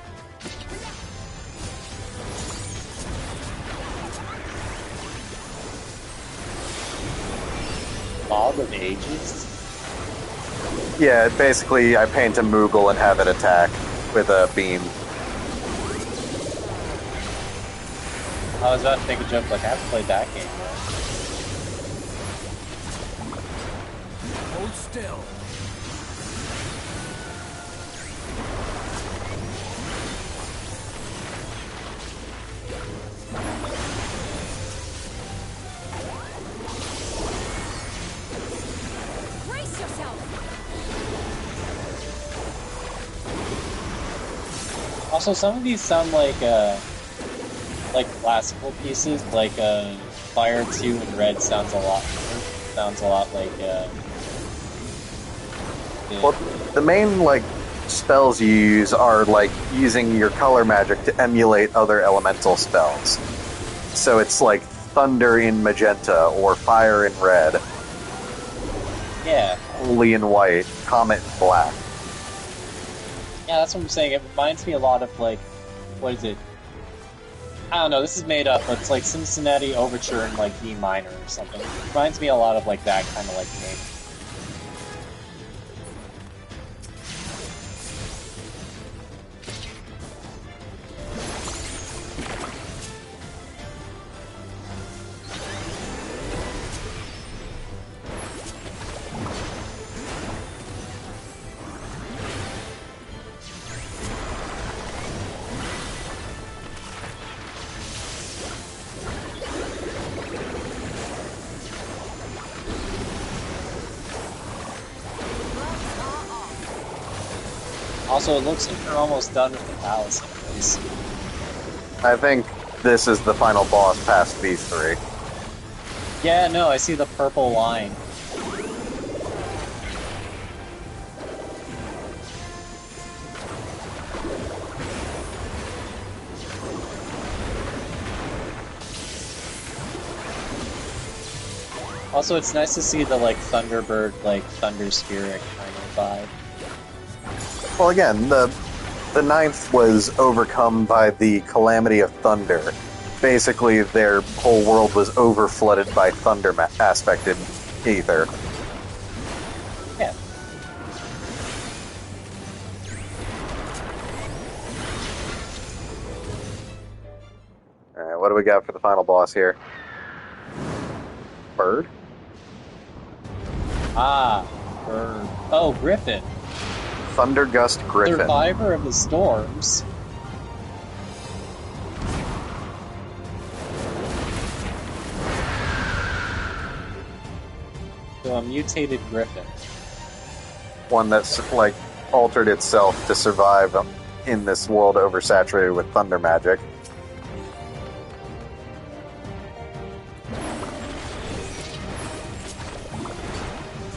Fog of Ages? Yeah, basically I paint a Moogle and have it attack with a beam. I was about to make a joke like I haven't played that game yet. Hold still. Brace yourself! Also, some of these sound like classical pieces, like Fire 2 and Red sounds a lot like Well, the main like spells you use are like using your color magic to emulate other elemental spells. So it's like thunder in magenta or fire in red. Yeah. Holy in white, comet in black. Yeah, that's what I'm saying. It reminds me a lot of like, what is it? I don't know, this is made up, but it's like Cincinnati Overture in like D minor or something. It reminds me a lot of like that kind of like game. Also, it looks like you're almost done with the palace anyways. I think this is the final boss past these three. Yeah, no, I see the purple line. Also, it's nice to see the, like, Thunderbird, like, Thunder Spirit kind of vibe. Well, again, the ninth was overcome by the calamity of thunder. Basically, their whole world was over-flooded by thunder-aspected ether. Yeah. Alright, what do we got for the final boss here? Bird? Ah, bird. Oh, Griffin. Thundergust Griffin. Survivor of the storms. So a mutated griffin. One that's, like, altered itself to survive in this world oversaturated with thunder magic.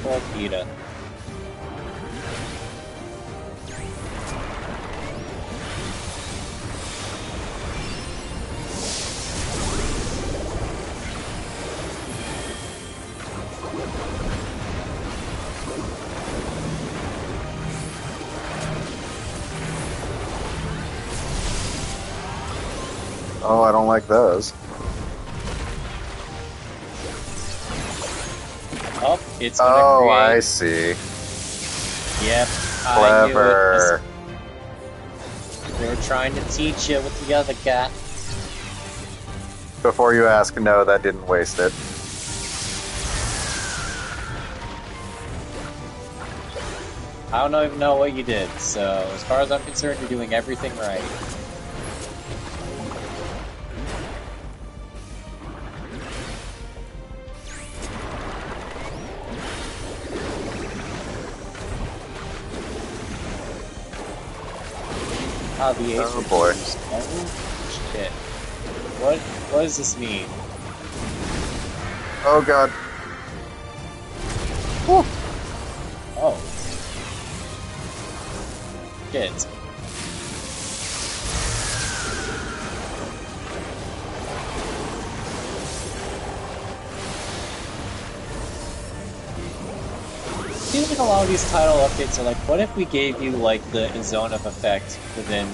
Torpedo. Oh, I don't like those. It's gonna Oh, create... I see. Yep, Clever. I knew it. We were trying to teach you with the other guy. Before you ask, no, that didn't waste it. I don't even know what you did, so as far as I'm concerned, you're doing everything right. Ah, the ace. Oh boy. Oh shit. What does this mean? Oh god. Whew. Oh. Shit. I feel like a lot of these title updates are like, what if we gave you like the zone of effect within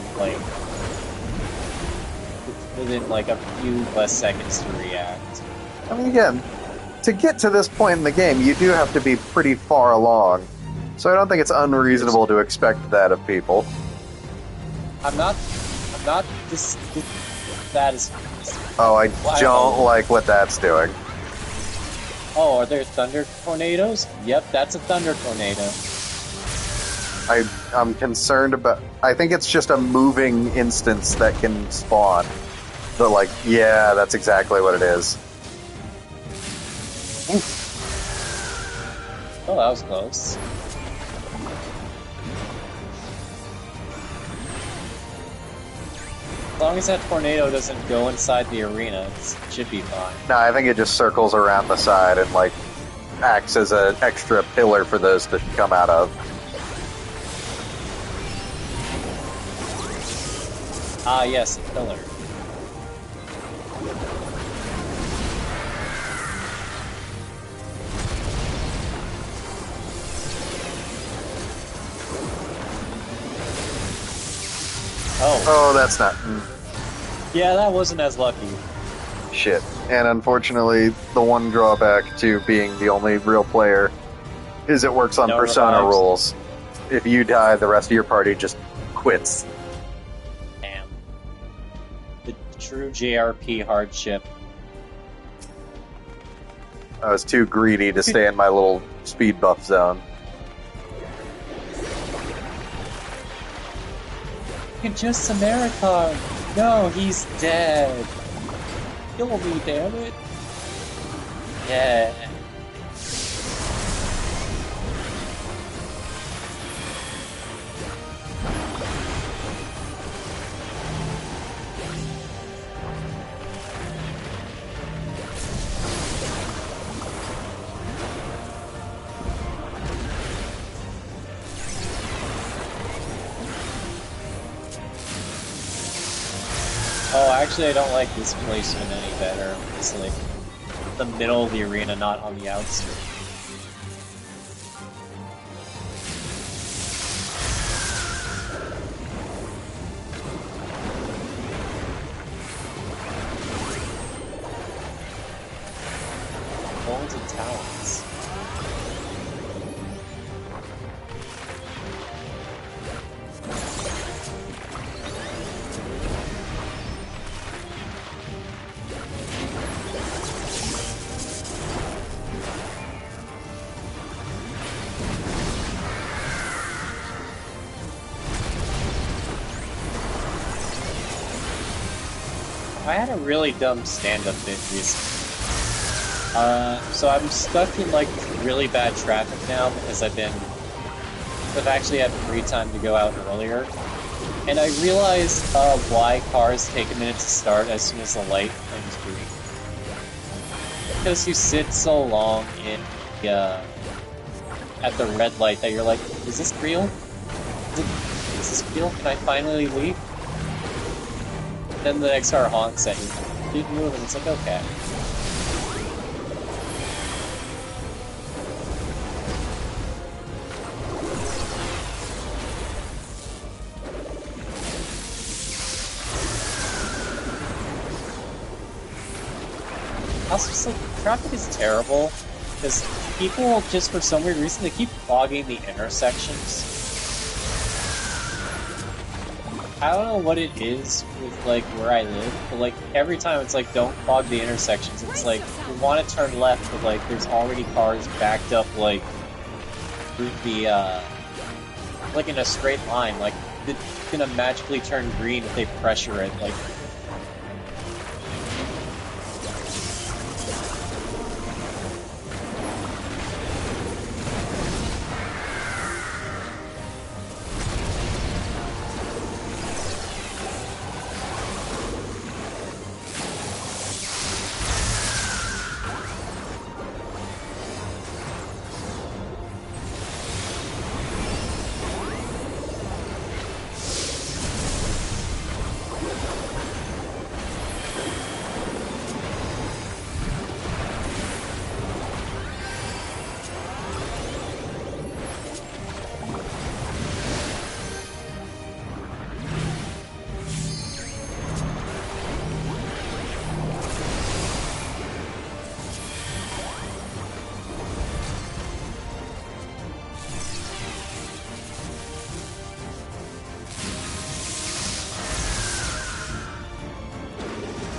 like a few less seconds to react? I mean, again, to get to this point in the game, you do have to be pretty far along. So I don't think it's unreasonable to expect that of people. I'm not this that is... Oh, I don't like what that's doing. Oh, are there thunder tornadoes? Yep, that's a thunder tornado. I'm concerned about... I think it's just a moving instance that can spawn. But, like, yeah, that's exactly what it is. Oh, that was close. As long as that tornado doesn't go inside the arena, it should be fine. No, I think it just circles around the side and, like, acts as an extra pillar for those to come out of. Ah, yes, a pillar. Oh, that's not... Yeah, that wasn't as lucky. Shit. And unfortunately, the one drawback to being the only real player is it works on No Persona revives. rules. If you die, the rest of your party just quits. Damn. The true JRP hardship. I was too greedy to stay in my little speed buff zone. It's just America. No, he's dead. Kill me, damn it. Yeah. Oh, actually, I don't like this placement any better. It's like the middle of the arena, not on the outskirts. Golden talents. I had a really dumb stand-up bit recently. So I'm stuck in like really bad traffic now because I've actually had free time to go out earlier. And I realized why cars take a minute to start as soon as the light turns green. Because you sit so long in at the red light that you're like, is this real? Is this real? Can I finally leave? Then the next car honks at you. Keep moving. It's like, okay. Also, just like, traffic is terrible because people, just for some weird reason, they keep clogging the intersections. I don't know what it is with, like, where I live, but, like, every time it's like, don't clog the intersections. It's like, you want to turn left, but, like, there's already cars backed up, like, through the, like, in a straight line. Like, it's gonna magically turn green if they pressure it, like...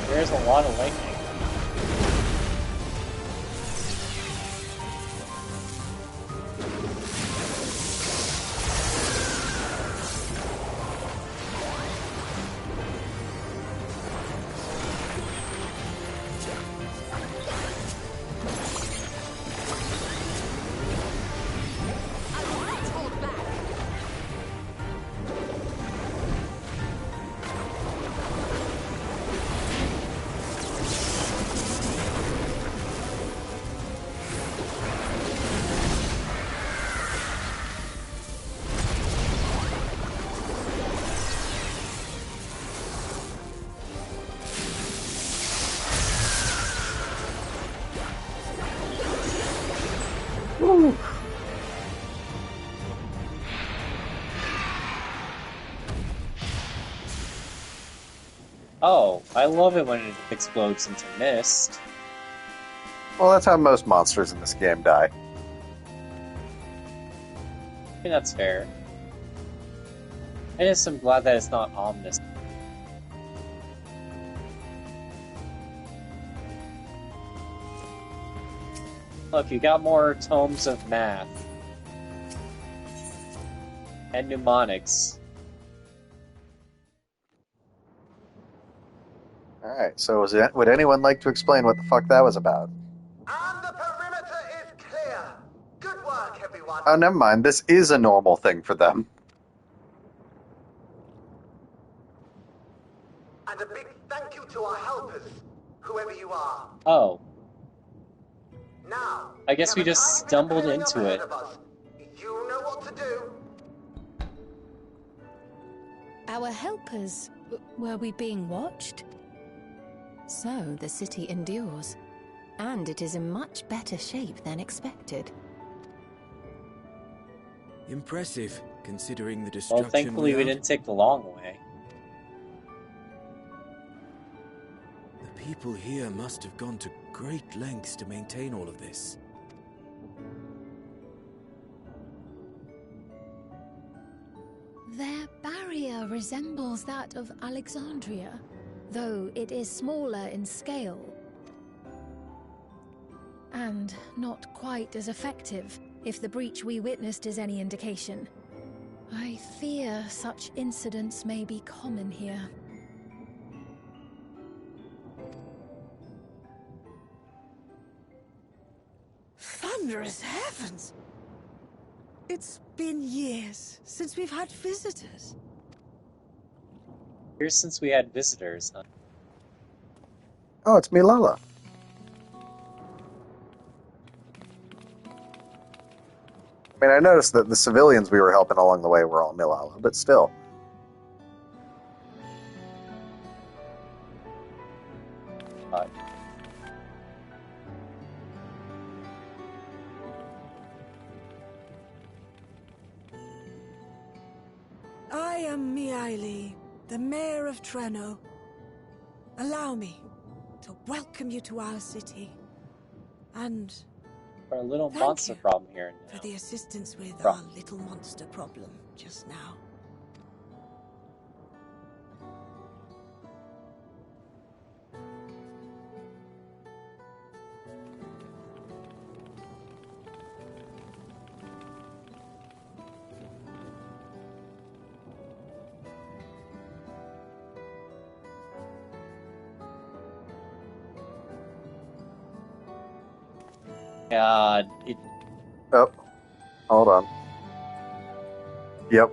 There's a lot of lightning. Oh, I love it when it explodes into mist. Well, that's how most monsters in this game die. I think that's fair. I just am glad that it's not ominous. Look, you got more tomes of math. And mnemonics. Alright, so would anyone like to explain what the fuck that was about? And the perimeter is clear. Good work, everyone. Oh, never mind. This is a normal thing for them. And a big thank you to our helpers, whoever you are. Oh. Now, I guess we just stumbled into it. You know what to do. Our helpers? Were we being watched? So, the city endures. And it is in much better shape than expected. Impressive, considering the destruction. Well, thankfully we didn't take the long way. The people here must have gone to great lengths to maintain all of this. Their barrier resembles that of Alexandria, though it is smaller in scale. And not quite as effective, if the breach we witnessed is any indication. I fear such incidents may be common here. Thunderous heavens! It's been years since we've had visitors. Years since we had visitors, huh? Oh, it's Milala. I mean, I noticed that the civilians we were helping along the way were all Milala, but still. I am Miaili, the mayor of Treno. Allow me to welcome you to our city, and Our little Thank monster you problem here now. for the assistance with From. our little monster problem just now. God, Oh, hold on. Yep.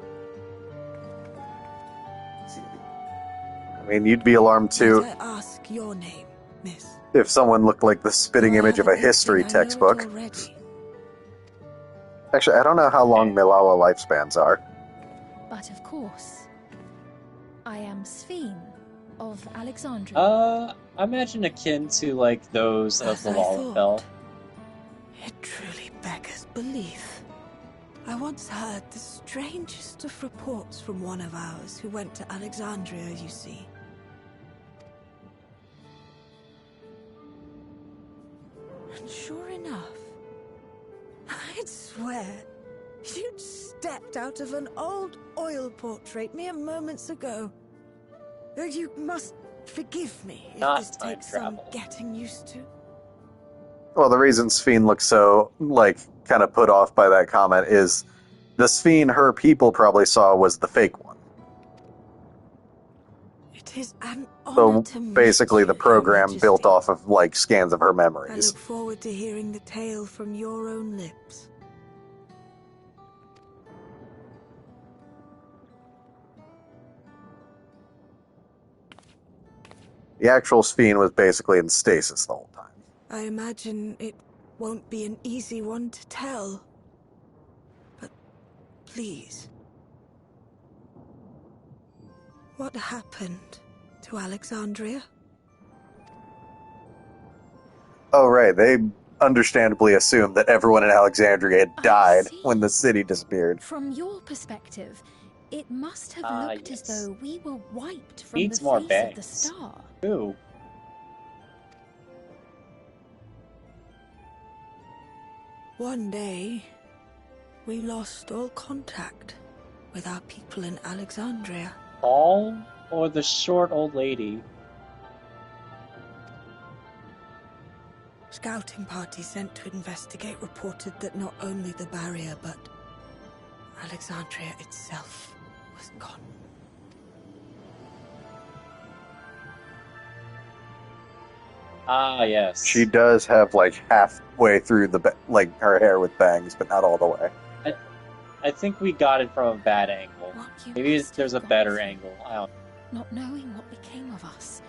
I mean, you'd be alarmed too Might I ask your name, miss? if someone looked like the spitting Do I image have of a a good history thing I know it textbook. already? Actually, I don't know how long Milawa lifespans are. But of course, I am Ffxiv of Alexandria. I imagine akin to like those of As the I Lalafell. thought. It truly beggars belief. I once heard the strangest of reports from one of ours who went to Alexandria, you see. And sure enough, I'd swear you'd stepped out of an old oil portrait mere moments ago. You must forgive me if Not this time takes some travel. getting used to. Well, the reason Sphene looks so, like, kind of put off by that comment is the Sphene her people probably saw was the fake one. It is an So honor to meet basically, the you, program Your built Majesty. off of, like, scans of her I memories. look forward to hearing the tale from your own lips. The actual Sphene was basically in stasis the whole time. I imagine it won't be an easy one to tell. But please. What happened to Alexandria? Oh, right. They understandably assumed that everyone in Alexandria had I died see. when the city disappeared. From your perspective, it must have looked as yes. though we were wiped from Needs the more face of the bangs. star. Ooh. One day, we lost all contact with our people in Alexandria. All or the short old lady? Scouting party sent to investigate reported that not only the barrier, but Alexandria itself was gone. Ah, yes. She does have, like, halfway through the, like, her hair with bangs, but not all the way. I think we got it from a bad angle. What you Maybe must there's a have gone better through, angle. I don't. not knowing what became of us.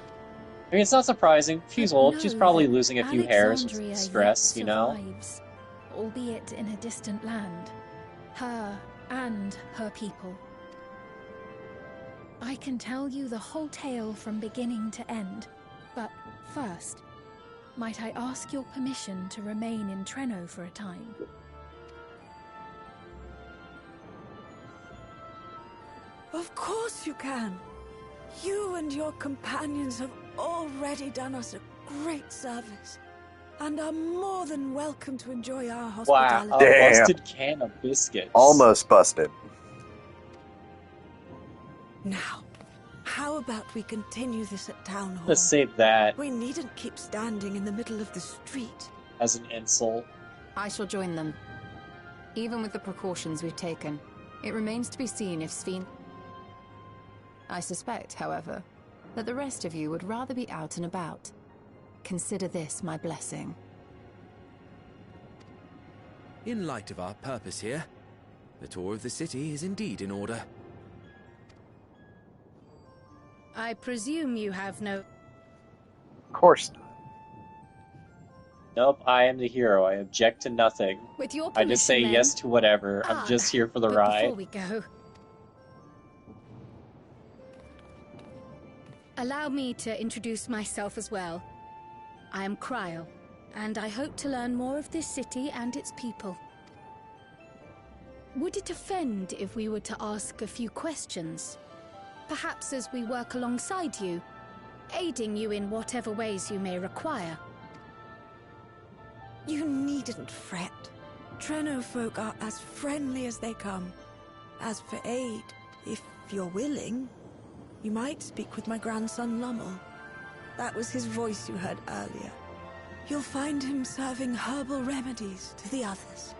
I mean, it's not surprising. She's But old. She's know probably that losing a few hairs Alexandria with yet stress, you know? survives, albeit in a distant land. Her and her people. I can tell you the whole tale from beginning to end, but first, might I ask your permission to remain in Treno for a time? Of course you can. You and your companions have already done us a great service, and are more than welcome to enjoy our Wow, hospitality. a Damn. busted can of biscuits. Almost busted. Now, how about we continue this at Town Hall? Let's save that We needn't keep standing in the middle of the street. as an insult. I shall join them. Even with the precautions we've taken, it remains to be seen if Ffxiv... I suspect, however, that the rest of you would rather be out and about. Consider this my blessing. In light of our purpose here, the tour of the city is indeed in order. I presume you have no... Of course not. Nope, I am the hero. I object to nothing. With your I permission, just say then. yes to whatever. I'm just here for the but ride. Before we go, allow me to introduce myself as well. I am Cryle, and I hope to learn more of this city and its people. Would it offend if we were to ask a few questions? Perhaps as we work alongside you, aiding you in whatever ways you may require. You needn't fret. Trenno folk are as friendly as they come. As for aid, if you're willing, you might speak with my grandson Lummel. That was his voice you heard earlier. You'll find him serving herbal remedies to the others.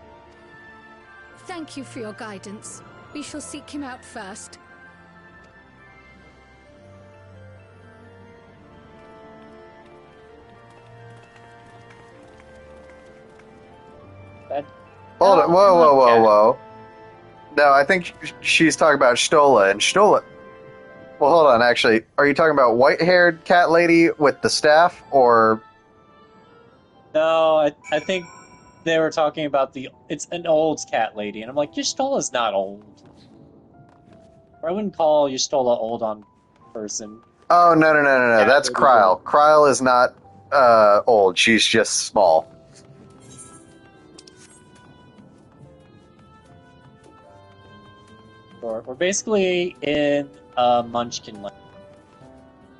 Thank you for your guidance. We shall seek him out first. Hold on. Whoa. No, I think she's talking about Stola, and Stola... Well, hold on, actually. Are you talking about white-haired cat lady with the staff, or... No, I think they were talking about it's an old cat lady, and I'm like, Y'Stola's not old. Or I wouldn't call Y'Stola old on person. Oh, no, that's Kryle. Kryle is not, old. She's just small. We're basically in Munchkin land.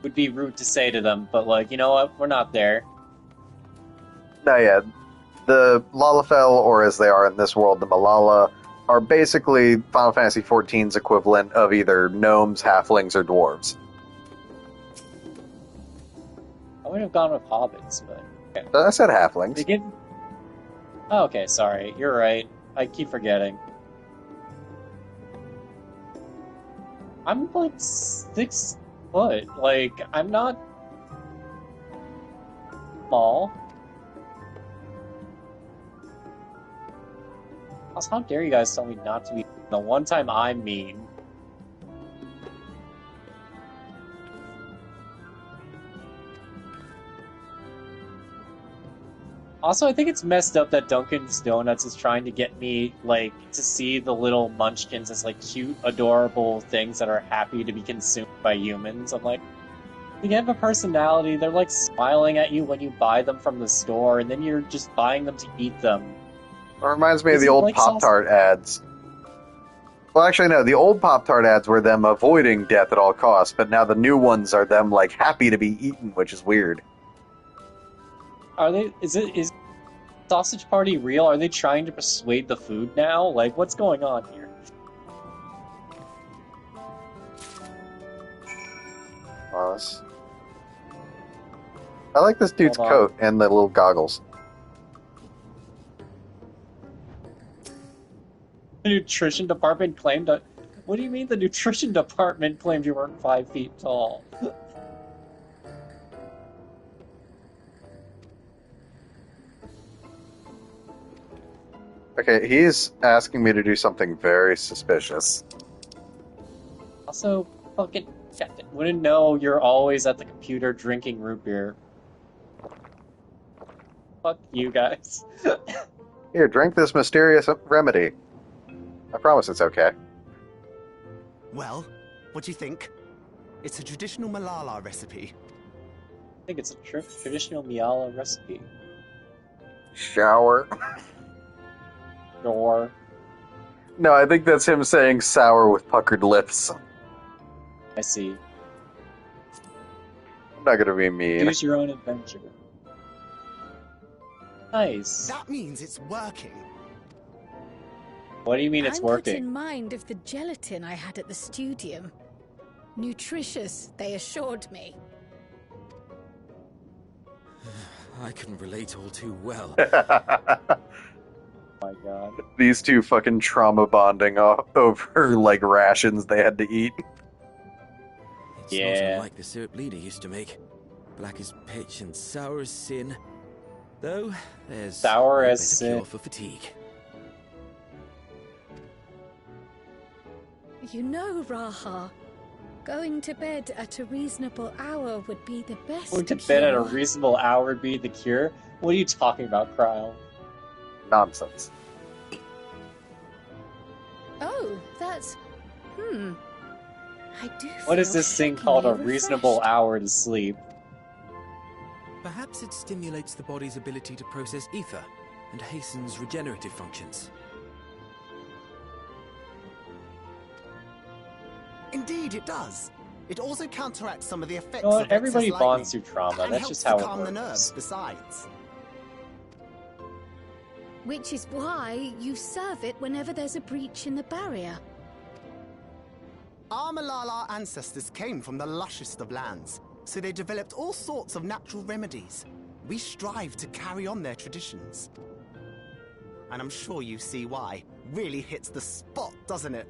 Would be rude to say to them, but like, you know what? We're not there. No, yeah. The Lalafell, or as they are in this world, the Malala, are basically Final Fantasy XIV's equivalent of either gnomes, halflings, or dwarves. I would have gone with hobbits, but... Okay. I said halflings. Oh, okay, sorry. You're right. I keep forgetting. I'm like 6 foot. Like, I'm not small. Also, how dare you guys tell me not to be the one time I'm mean? Also, I think it's messed up that Dunkin's Donuts is trying to get me, like, to see the little munchkins as, like, cute, adorable things that are happy to be consumed by humans. I'm like, they have a personality, they're, like, smiling at you when you buy them from the store, and then you're just buying them to eat them. It reminds me of the old Pop-Tart ads. Well, actually, no, the old Pop-Tart ads were them avoiding death at all costs, but now the new ones are them, like, happy to be eaten, which is weird. Are they? Is Sausage Party real? Are they trying to persuade the food now? Like, what's going on here? I like this dude's coat and the little goggles. The nutrition department claimed that. What do you mean the nutrition department claimed you weren't 5 feet tall? Okay, he's asking me to do something very suspicious. Also, fucking wouldn't know you're always at the computer drinking root beer. Fuck you guys. Here, drink this mysterious remedy. I promise it's okay. Well, what do you think? It's a traditional Malala recipe. I think it's a traditional Miala recipe. Shower. Sure. No, I think that's him saying sour with puckered lips. I see. I'm not gonna be mean. Choose your own adventure. Nice. That means it's working. What do you mean it's I'm working? put in mind of the gelatin I had at the studium. Nutritious, they assured me. I can relate all too well. My God. These two fucking trauma bonding over, like, rations they had to eat. It's not unlike the syrup Lena used to make. Black as pitch and sour as sin. Though, there's sour as sin. Cure for fatigue. You know, Raha, going to bed at a reasonable hour would be the best Going to bed at a reasonable hour would be the cure? What are you talking about, Kryle? Nonsense. Oh, that's... I do What is this thing called a reasonable hour to sleep? Perhaps it stimulates the body's ability to process ether and hastens regenerative functions. Indeed, it does. It also counteracts some of the effects You know what? of Everybody excess bonds lightning, through trauma. and That's helps just to how it calm the works. nerves besides. Which is why you serve it whenever there's a breach in the barrier. Our Malala ancestors came from the lushest of lands, so they developed all sorts of natural remedies. We strive to carry on their traditions. And I'm sure you see why. Really hits the spot, doesn't it?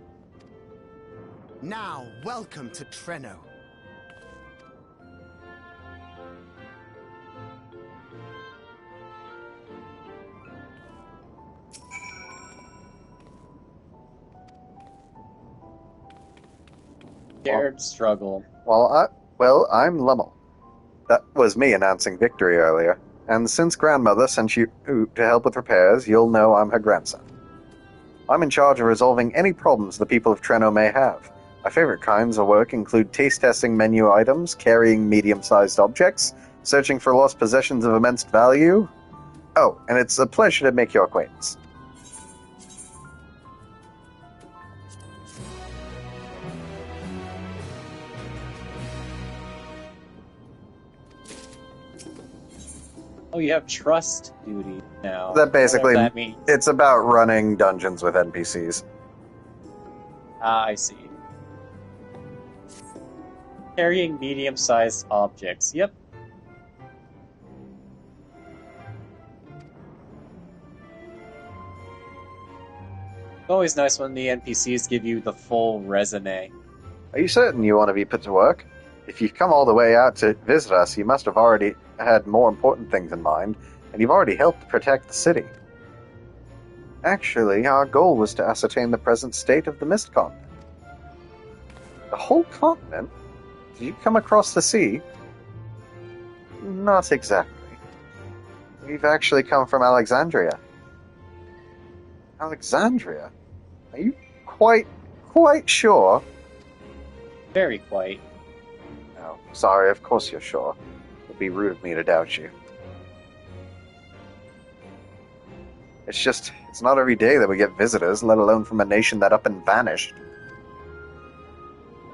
Now, welcome to Treno. Shared struggle. Well, I'm Lummel. That was me announcing victory earlier. And since Grandmother sent you to help with repairs, you'll know I'm her grandson. I'm in charge of resolving any problems the people of Treno may have. My favorite kinds of work include taste-testing menu items, carrying medium-sized objects, searching for lost possessions of immense value. Oh, and it's a pleasure to make your acquaintance. Oh, you have trust duty now. That basically, that means. It's about running dungeons with NPCs. Ah, I see. Carrying medium-sized objects. Yep. Always nice when the NPCs give you the full resume. Are you certain you want to be put to work? If you've come all the way out to visit us, you must have already had more important things in mind, and you've already helped protect the city. Actually, our goal was to ascertain the present state of the Mist Continent. The whole continent? Did you come across the sea? Not exactly. We've actually come from Alexandria. Alexandria? Are you quite sure? Very quite. No, sorry, of course you're sure. It would be rude of me to doubt you. It's not every day that we get visitors, let alone from a nation that up and vanished.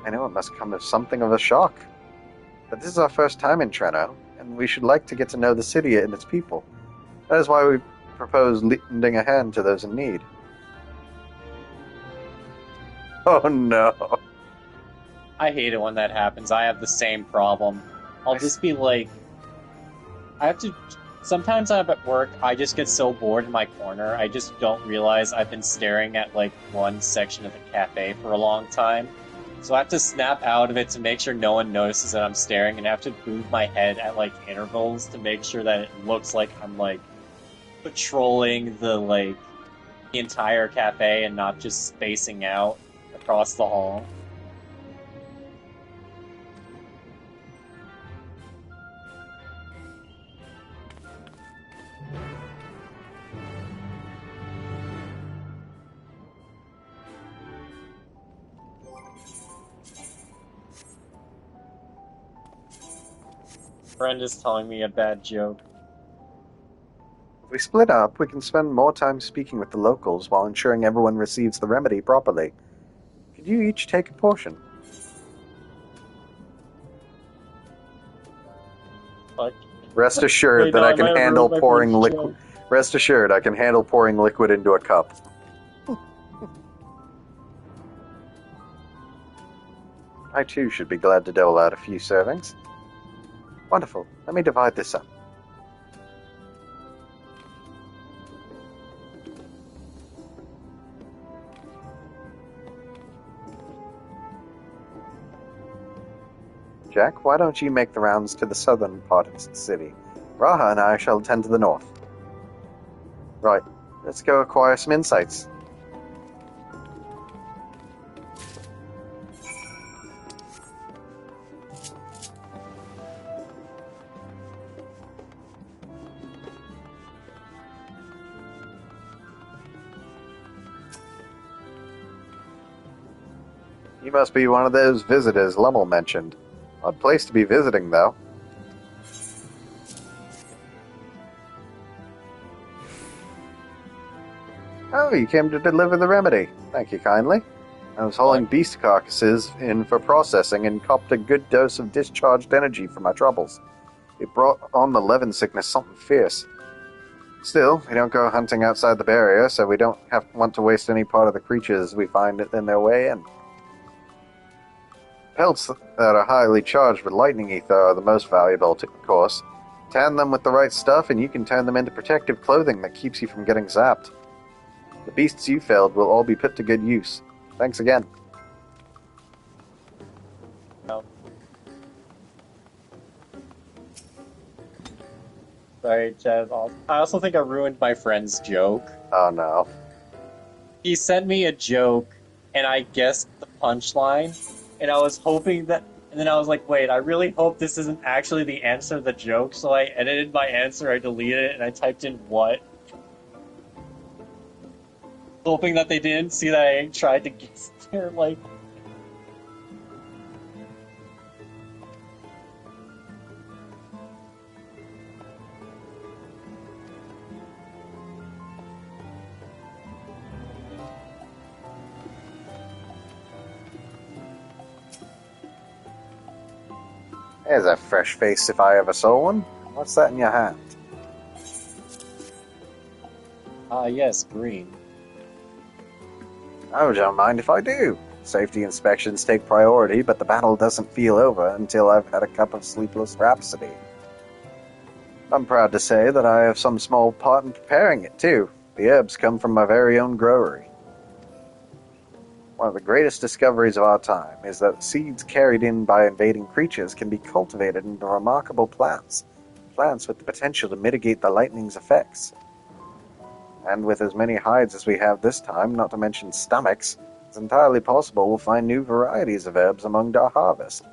I know it must come as something of a shock. But this is our first time in Treno, and we should like to get to know the city and its people. That is why we propose lending a hand to those in need. Oh no. I hate it when that happens. I have the same problem. I'll just be like... Sometimes I'm at work, I just get so bored in my corner, I just don't realize I've been staring at, like, one section of the cafe for a long time. So I have to snap out of it to make sure no one notices that I'm staring, and I have to move my head at, like, intervals to make sure that it looks like I'm, like, patrolling the entire cafe and not just spacing out across the hall. Friend is telling me a bad joke. If we split up, we can spend more time speaking with the locals while ensuring everyone receives the remedy properly. Could you each take a portion? Rest assured that I can handle pouring liquid. Rest assured, I can handle pouring liquid into a cup. I too should be glad to dole out a few servings. Wonderful. Let me divide this up. Jack, why don't you make the rounds to the southern part of the city? Raha and I shall attend to the north. Right, let's go acquire some insights. You must be one of those visitors Lummel mentioned. Odd place to be visiting, though. Oh, you came to deliver the remedy. Thank you kindly. I was hauling beast carcasses in for processing and copped a good dose of discharged energy for my troubles. It brought on the Levin sickness something fierce. Still, we don't go hunting outside the barrier, so we don't want to waste any part of the creatures we find in their way in. Pelts that are highly charged with lightning ether are the most valuable, of course. Tan them with the right stuff, and you can turn them into protective clothing that keeps you from getting zapped. The beasts you felled will all be put to good use. Thanks again. No. Sorry, Jeff. I also think I ruined my friend's joke. Oh no. He sent me a joke, and I guessed the punchline, and I was hoping that... And then I was like, wait, I really hope this isn't actually the answer to the joke, so I edited my answer, I deleted it, and I typed in what? Hoping that they didn't see that I tried to guess their, like... There's a fresh face if I ever saw one. What's that in your hand? Yes, green. Oh, don't mind if I do. Safety inspections take priority, but the battle doesn't feel over until I've had a cup of sleepless rhapsody. I'm proud to say that I have some small part in preparing it, too. The herbs come from my very own growery. One of the greatest discoveries of our time is that seeds carried in by invading creatures can be cultivated into remarkable plants with the potential to mitigate the lightning's effects. And with as many hides as we have this time, not to mention stomachs, it's entirely possible we'll find new varieties of herbs among our harvest.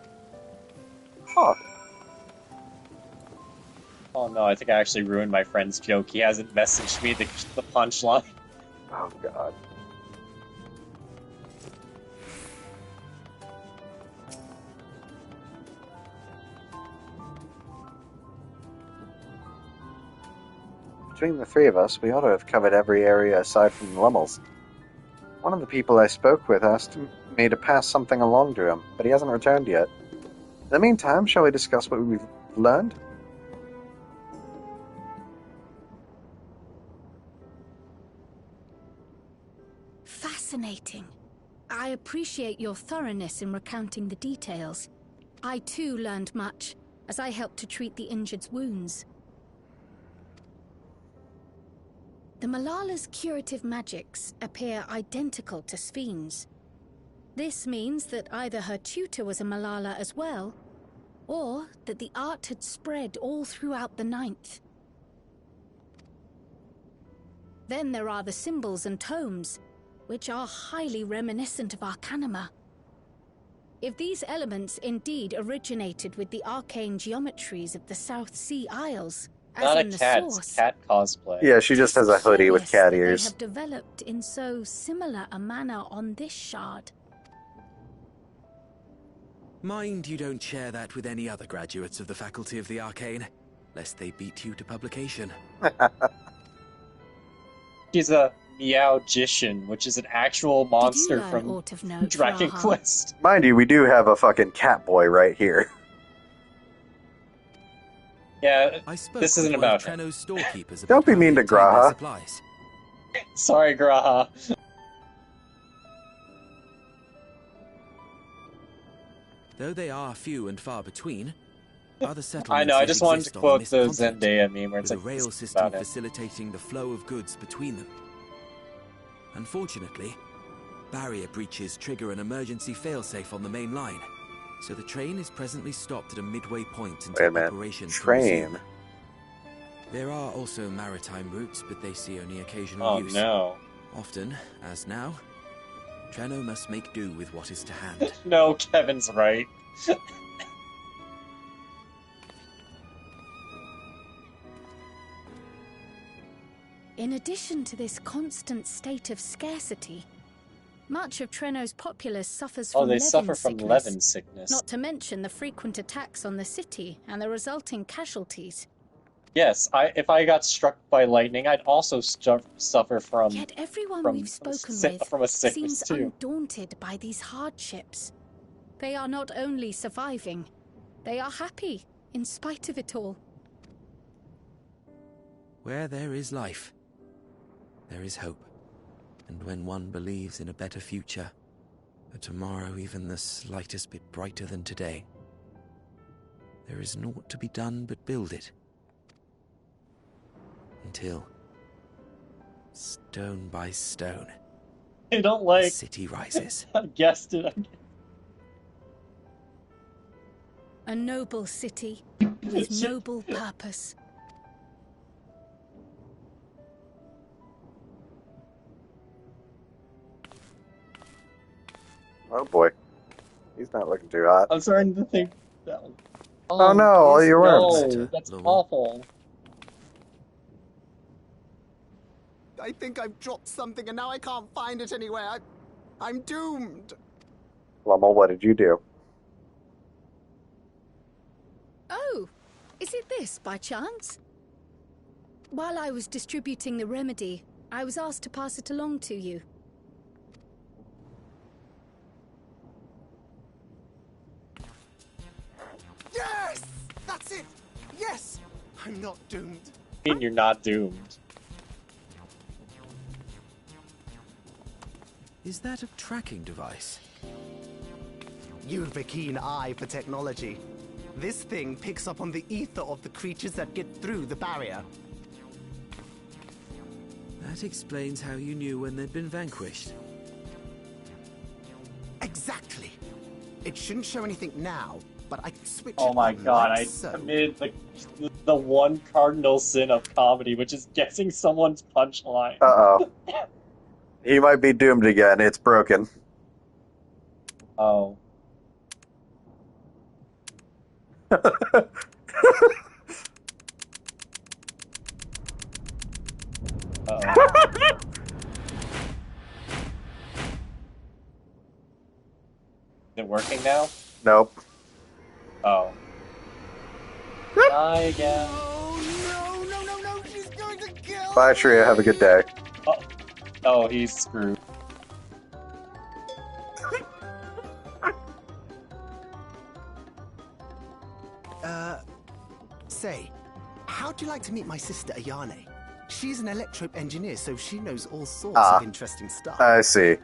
Huh. Oh no, I think I actually ruined my friend's joke. He hasn't messaged me the punchline. Oh god. Between the three of us, we ought to have covered every area aside from Lummel's. One of the people I spoke with asked me to pass something along to him, but he hasn't returned yet. In the meantime, shall we discuss what we've learned? Fascinating. I appreciate your thoroughness in recounting the details. I too learned much, as I helped to treat the injured's wounds. The Malala's curative magics appear identical to Ffxiv's. This means that either her tutor was a Malala as well, or that the art had spread all throughout the Ninth. Then there are the symbols and tomes, which are highly reminiscent of Arcanima. If these elements indeed originated with the arcane geometries of the South Sea Isles, Not as in a the cat, source, it's cat cosplay. Yeah, she just has a hoodie with cat they ears. have developed in so similar a manner on this shard. Mind you don't share that with any other graduates of the Faculty of the Arcane, lest they beat you to publication. She's a Meowgician, which is an actual monster from Dragon Quest. Mind you, we do have a fucking cat boy right here. Yeah, I spoke this isn't with one of about him. Treno's storekeepers Don't about be how mean they to obtain their Graha. supplies. Sorry, Graha. Though they are few and far between, other settlements I know, I yet just wanted to exist on quote this the continent, Zendaya meme where it's with like, a rail this is system about it. facilitating the flow of goods between them. Unfortunately, barrier breaches trigger an emergency failsafe on the main line, so the train is presently stopped at a midway point Wait a until minute. operations can Train? resume. There are also maritime routes, but they see only occasional Oh use. no. Often, as now, Treno must make do with what is to hand. No, Kevin's right. In addition to this constant state of scarcity, much of Treno's populace suffers from They Levin suffer from sickness, Levin sickness. not to mention the frequent attacks on the city and the resulting casualties. Yes, if I got struck by lightning, I'd also suffer from. Yet everyone from we've spoken from a with sickness seems too. undaunted by these hardships. They are not only surviving, they are happy in spite of it all. Where there is life, there is hope. And when one believes in a better future, a tomorrow even the slightest bit brighter than today, there is naught to be done but build it. Until, stone by stone, I don't the like. city rises. I guessed it. A noble city with noble purpose. Oh boy. He's not looking too hot. I'm starting to think that. Oh no, all your worms. No, that's awful. I think I've dropped something and now I can't find it anywhere. I'm doomed. Lummel, what did you do? Oh, is it this by chance? While I was distributing the remedy, I was asked to pass it along to you. Yes! That's it! Yes! I'm not doomed. I mean, you're not doomed. Is that a tracking device? You've a keen eye for technology. This thing picks up on the ether of the creatures that get through the barrier. That explains how you knew when they'd been vanquished. Exactly. It shouldn't show anything now, but I can switch Oh it my on god, like I so. committed the one cardinal sin of comedy, which is guessing someone's punchline. Uh-oh. He might be doomed again. It's broken. Oh. Uh-oh. Is it working now? Nope. Oh. Die again. No, she's going to kill Bye, Shreya. Have a good day. Oh, he's screwed. Say, how'd you like to meet my sister Ayane? She's an electro engineer, so she knows all sorts of interesting stuff. I see.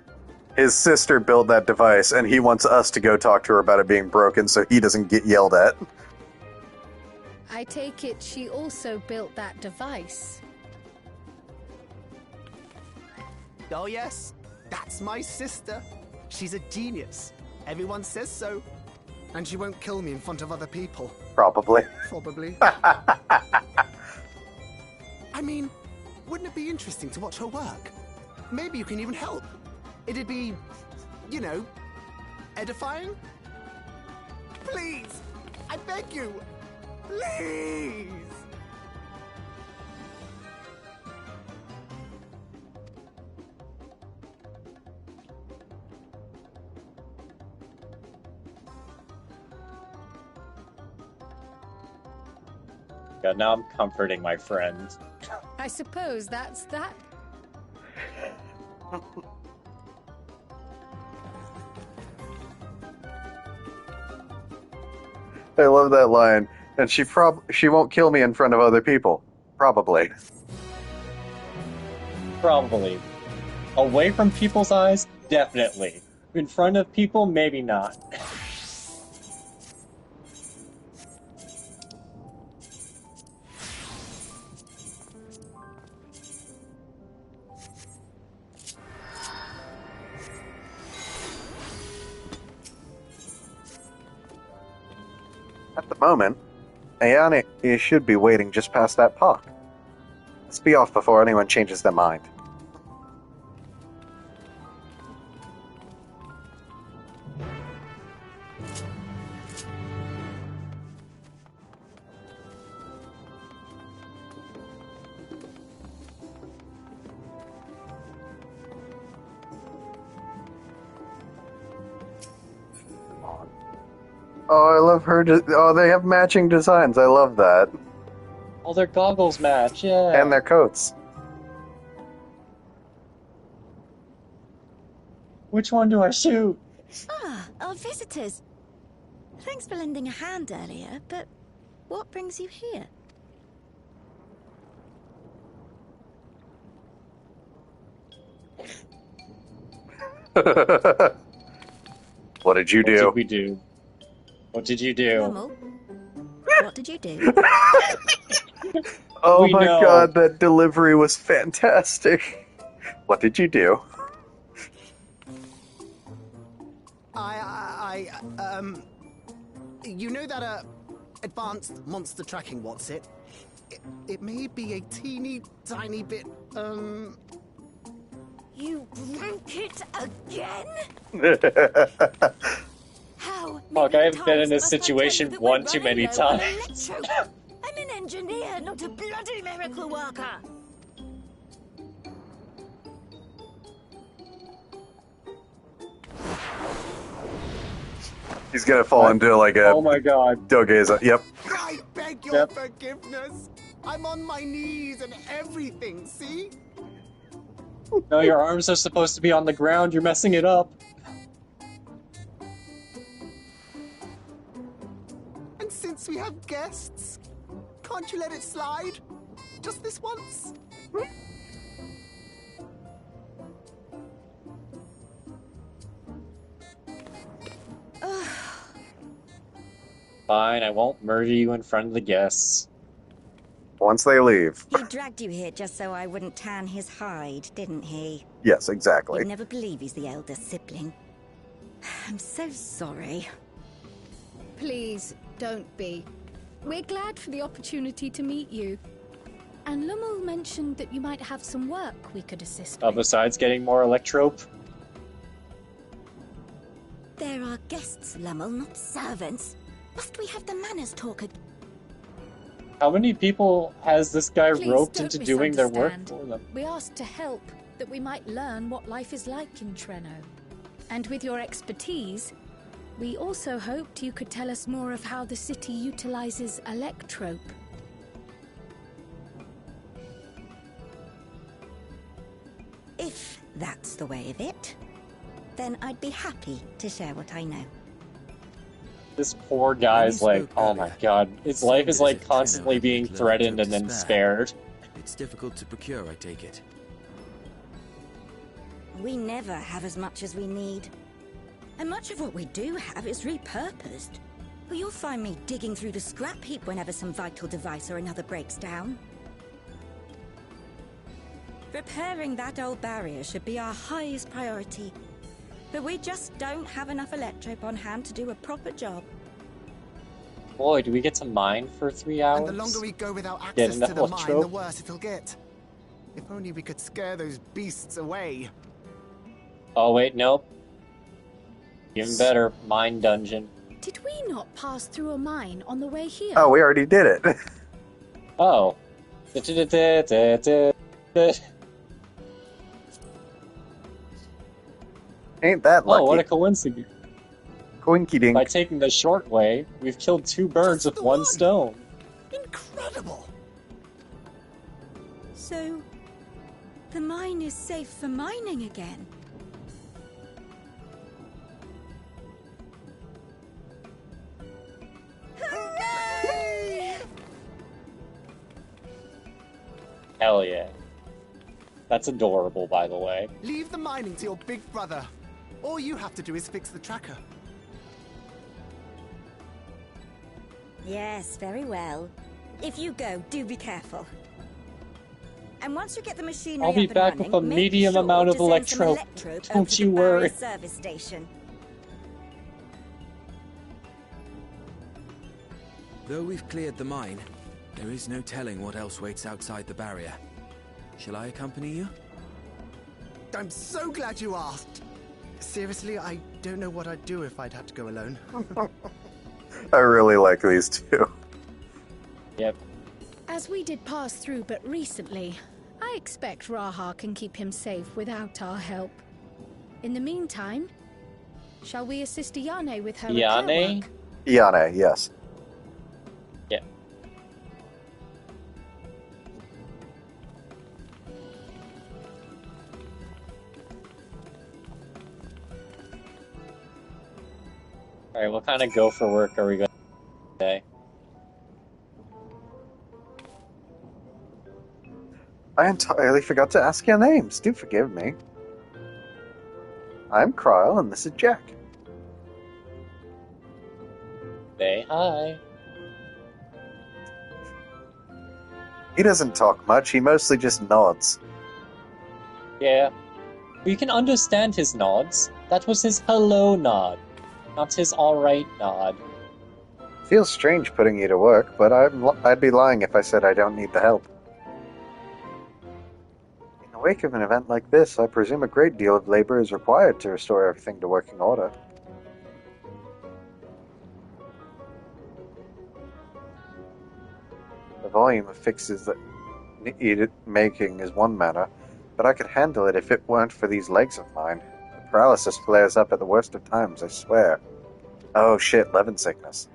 His sister built that device, and he wants us to go talk to her about it being broken so he doesn't get yelled at. I take it she also built that device. Oh yes, that's my sister. She's a genius. Everyone says so. And she won't kill me in front of other people. Probably. Probably. I mean, wouldn't it be interesting to watch her work? Maybe you can even help. It'd be, you know, edifying? Please! I beg you! Please! God, now I'm comforting my friend. I suppose that's that. I love that line. And she won't kill me in front of other people. Probably. Probably. Away from people's eyes? Definitely. In front of people? Maybe not. At the moment, Ayane should be waiting just past that park. Let's be off before anyone changes their mind. Oh, I love her. Oh, they have matching designs. I love that. Oh, their goggles match, yeah. And their coats. Which one do I shoot? Ah, our visitors. Thanks for lending a hand earlier, but what brings you here? What did you do? What did we do? What did you do? Rommel, what did you do? Oh We my know. god, that delivery was fantastic. What did you do? You know that, advanced monster tracking, what's it? It may be a teeny tiny bit, You broke it again? How Fuck, many I've been in times this must I tell you situation that we're one too running many low on times. electro? I'm an engineer, not a bloody miracle worker. He's gonna fall into like a. Oh my god. Doge's. Yep. I beg your forgiveness. I'm on my knees and everything, see? No, your arms are supposed to be on the ground. You're messing it up. And since we have guests, can't you let it slide? Just this once? Fine, I won't murder you in front of the guests. Once they leave. He dragged you here just so I wouldn't tan his hide, didn't he? Yes, exactly. You'd never believe he's the elder sibling. I'm so sorry. Please, don't be. We're glad for the opportunity to meet you. And Lummel mentioned that you might have some work we could assist with. Besides getting more electrope? There are guests, Lummel, not servants. Must we have the manners talk again? How many people has this guy Please roped don't into doing their work misunderstand. for them? We asked to help, that we might learn what life is like in Treno. And with your expertise, we also hoped you could tell us more of how the city utilizes electrope. If that's the way of it, then I'd be happy to share what I know. This poor guy's like, oh my god. His life is like constantly being threatened and then spared. It's difficult to procure, I take it. We never have as much as we need. And much of what we do have is repurposed. Well, you'll find me digging through the scrap heap whenever some vital device or another breaks down. Repairing that old barrier should be our highest priority. But we just don't have enough electrope on hand to do a proper job. Boy, do we get to mine for 3 hours? And the longer we go without Get access enough to the mine, the electrope? worse it'll get. If only we could scare those beasts away. Oh wait, nope. Even better, mine dungeon. Did we not pass through a mine on the way here? Oh, we already did it. Oh. Ain't that lucky? Oh, what a coincidence. Coinky dink. By taking the short way, we've killed 2 birds with 1 stone. Incredible! So, the mine is safe for mining again. Hooray! Hell yeah. That's adorable, by the way. Leave the mining to your big brother. All you have to do is fix the tracker. Yes, very well. If you go, do be careful. And once you get the machinery I'll be up and back running, with a make medium sure amount of to send some electrope. over Don't to you the Barrier worry. service station. Though we've cleared the mine, there is no telling what else waits outside the barrier. Shall I accompany you? I'm so glad you asked. Seriously, I don't know what I'd do if I'd had to go alone. I really like these two. Yep. As we did pass through but recently, I expect Raha can keep him safe without our help. In the meantime, shall we assist Iane with her repair Iane? work? Iane, yes. Yeah. Alright, what kind of go for work are we going to do today? I entirely forgot to ask your names. Do forgive me. I'm Kryle, and this is Jack. Say hi. He doesn't talk much, he mostly just nods. Yeah. We can understand his nods. That was his hello nod, not his alright nod. Feels strange putting you to work, but I'd be lying if I said I don't need the help. In the wake of an event like this, I presume a great deal of labor is required to restore everything to working order. The volume of fixes that need making is one matter, but I could handle it if it weren't for these legs of mine. The paralysis flares up at the worst of times, I swear. Oh shit, Levin sickness.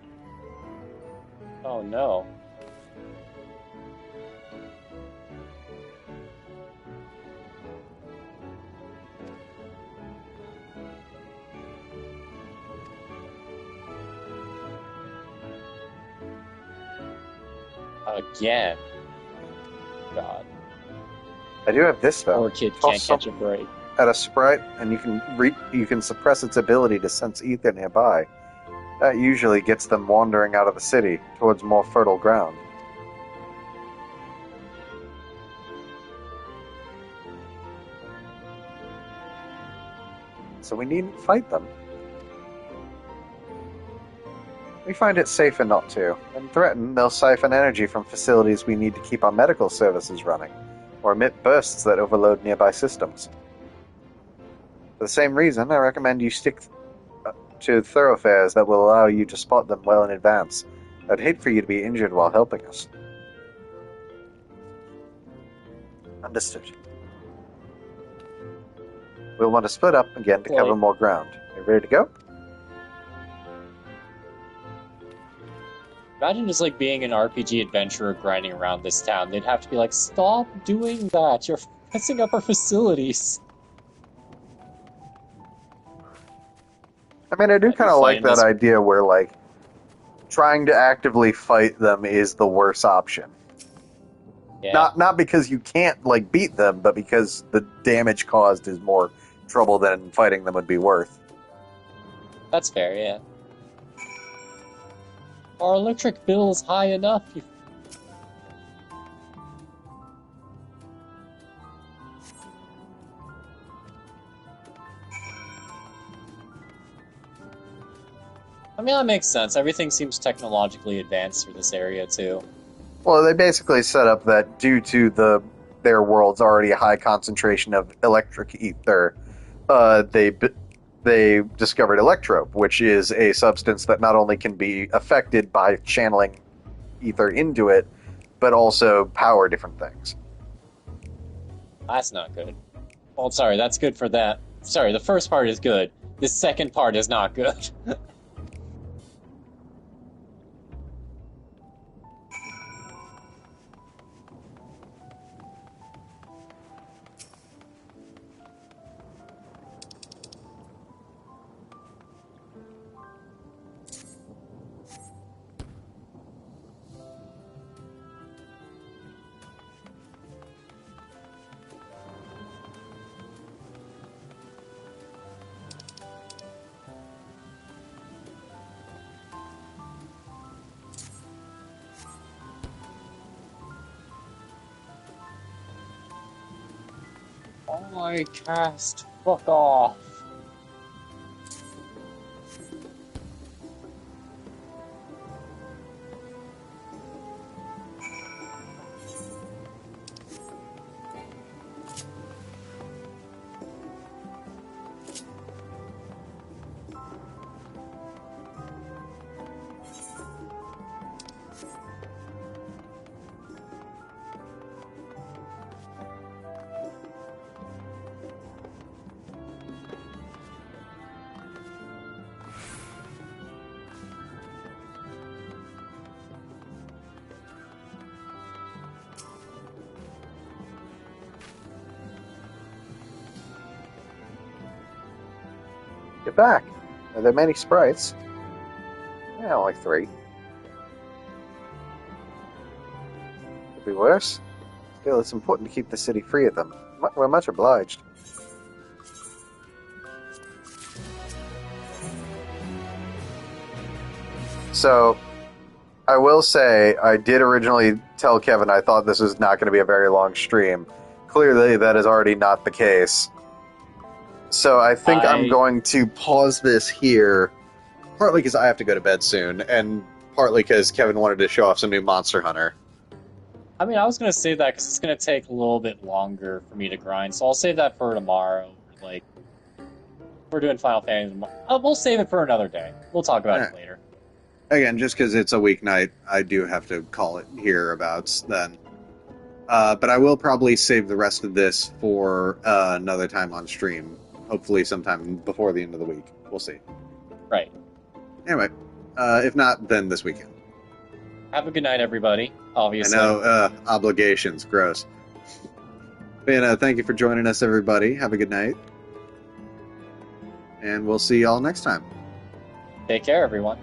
Oh no. Again. God. I do have this though. Poor kid Toss can't catch a break. at a sprite, and you can suppress its ability to sense ether nearby. That usually gets them wandering out of the city towards more fertile ground. So we needn't fight them. We find it safer not to. When threatened, they'll siphon energy from facilities we need to keep our medical services running, or emit bursts that overload nearby systems. For the same reason, I recommend you stick to thoroughfares that will allow you to spot them well in advance. I'd hate for you to be injured while helping us. Understood. We'll want to split up again to cover more ground. You ready to go? Imagine just like being an RPG adventurer grinding around this town. They'd have to be like, stop doing that. You're messing up our facilities. I mean, I do kind of like that idea where, like, trying to actively fight them is the worst option. Yeah. Not because you can't, like, beat them, but because the damage caused is more trouble than fighting them would be worth. That's fair, yeah. Our electric bill is high enough. I mean, that makes sense. Everything seems technologically advanced for this area, too. Well, they basically set up that due to their world's already a high concentration of electric ether, they discovered electrope, which is a substance that not only can be affected by channeling ether into it, but also power different things. That's not good. Well, sorry, that's good for that. Sorry, the first part is good. The second part is not good. Oh my cast, fuck off. You're back. Are there many sprites? Yeah, only 3. Could be worse. Still, it's important to keep the city free of them. We're much obliged. So, I will say, I did originally tell Kevin I thought this was not going to be a very long stream. Clearly, that is already not the case. So I think I'm going to pause this here, partly because I have to go to bed soon, and partly because Kevin wanted to show off some new Monster Hunter. I mean, I was going to say that because it's going to take a little bit longer for me to grind, so I'll save that for tomorrow. Like, we're doing Final Fantasy. We'll save it for another day. We'll talk about it later. Again, just because it's a weeknight, I do have to call it hereabouts then. But I will probably save the rest of this for another time on stream. Hopefully sometime before the end of the week. We'll see. Right. Anyway, if not, then this weekend. Have a good night, everybody, obviously. I know, obligations, gross. But, thank you for joining us, everybody. Have a good night. And we'll see y'all next time. Take care, everyone.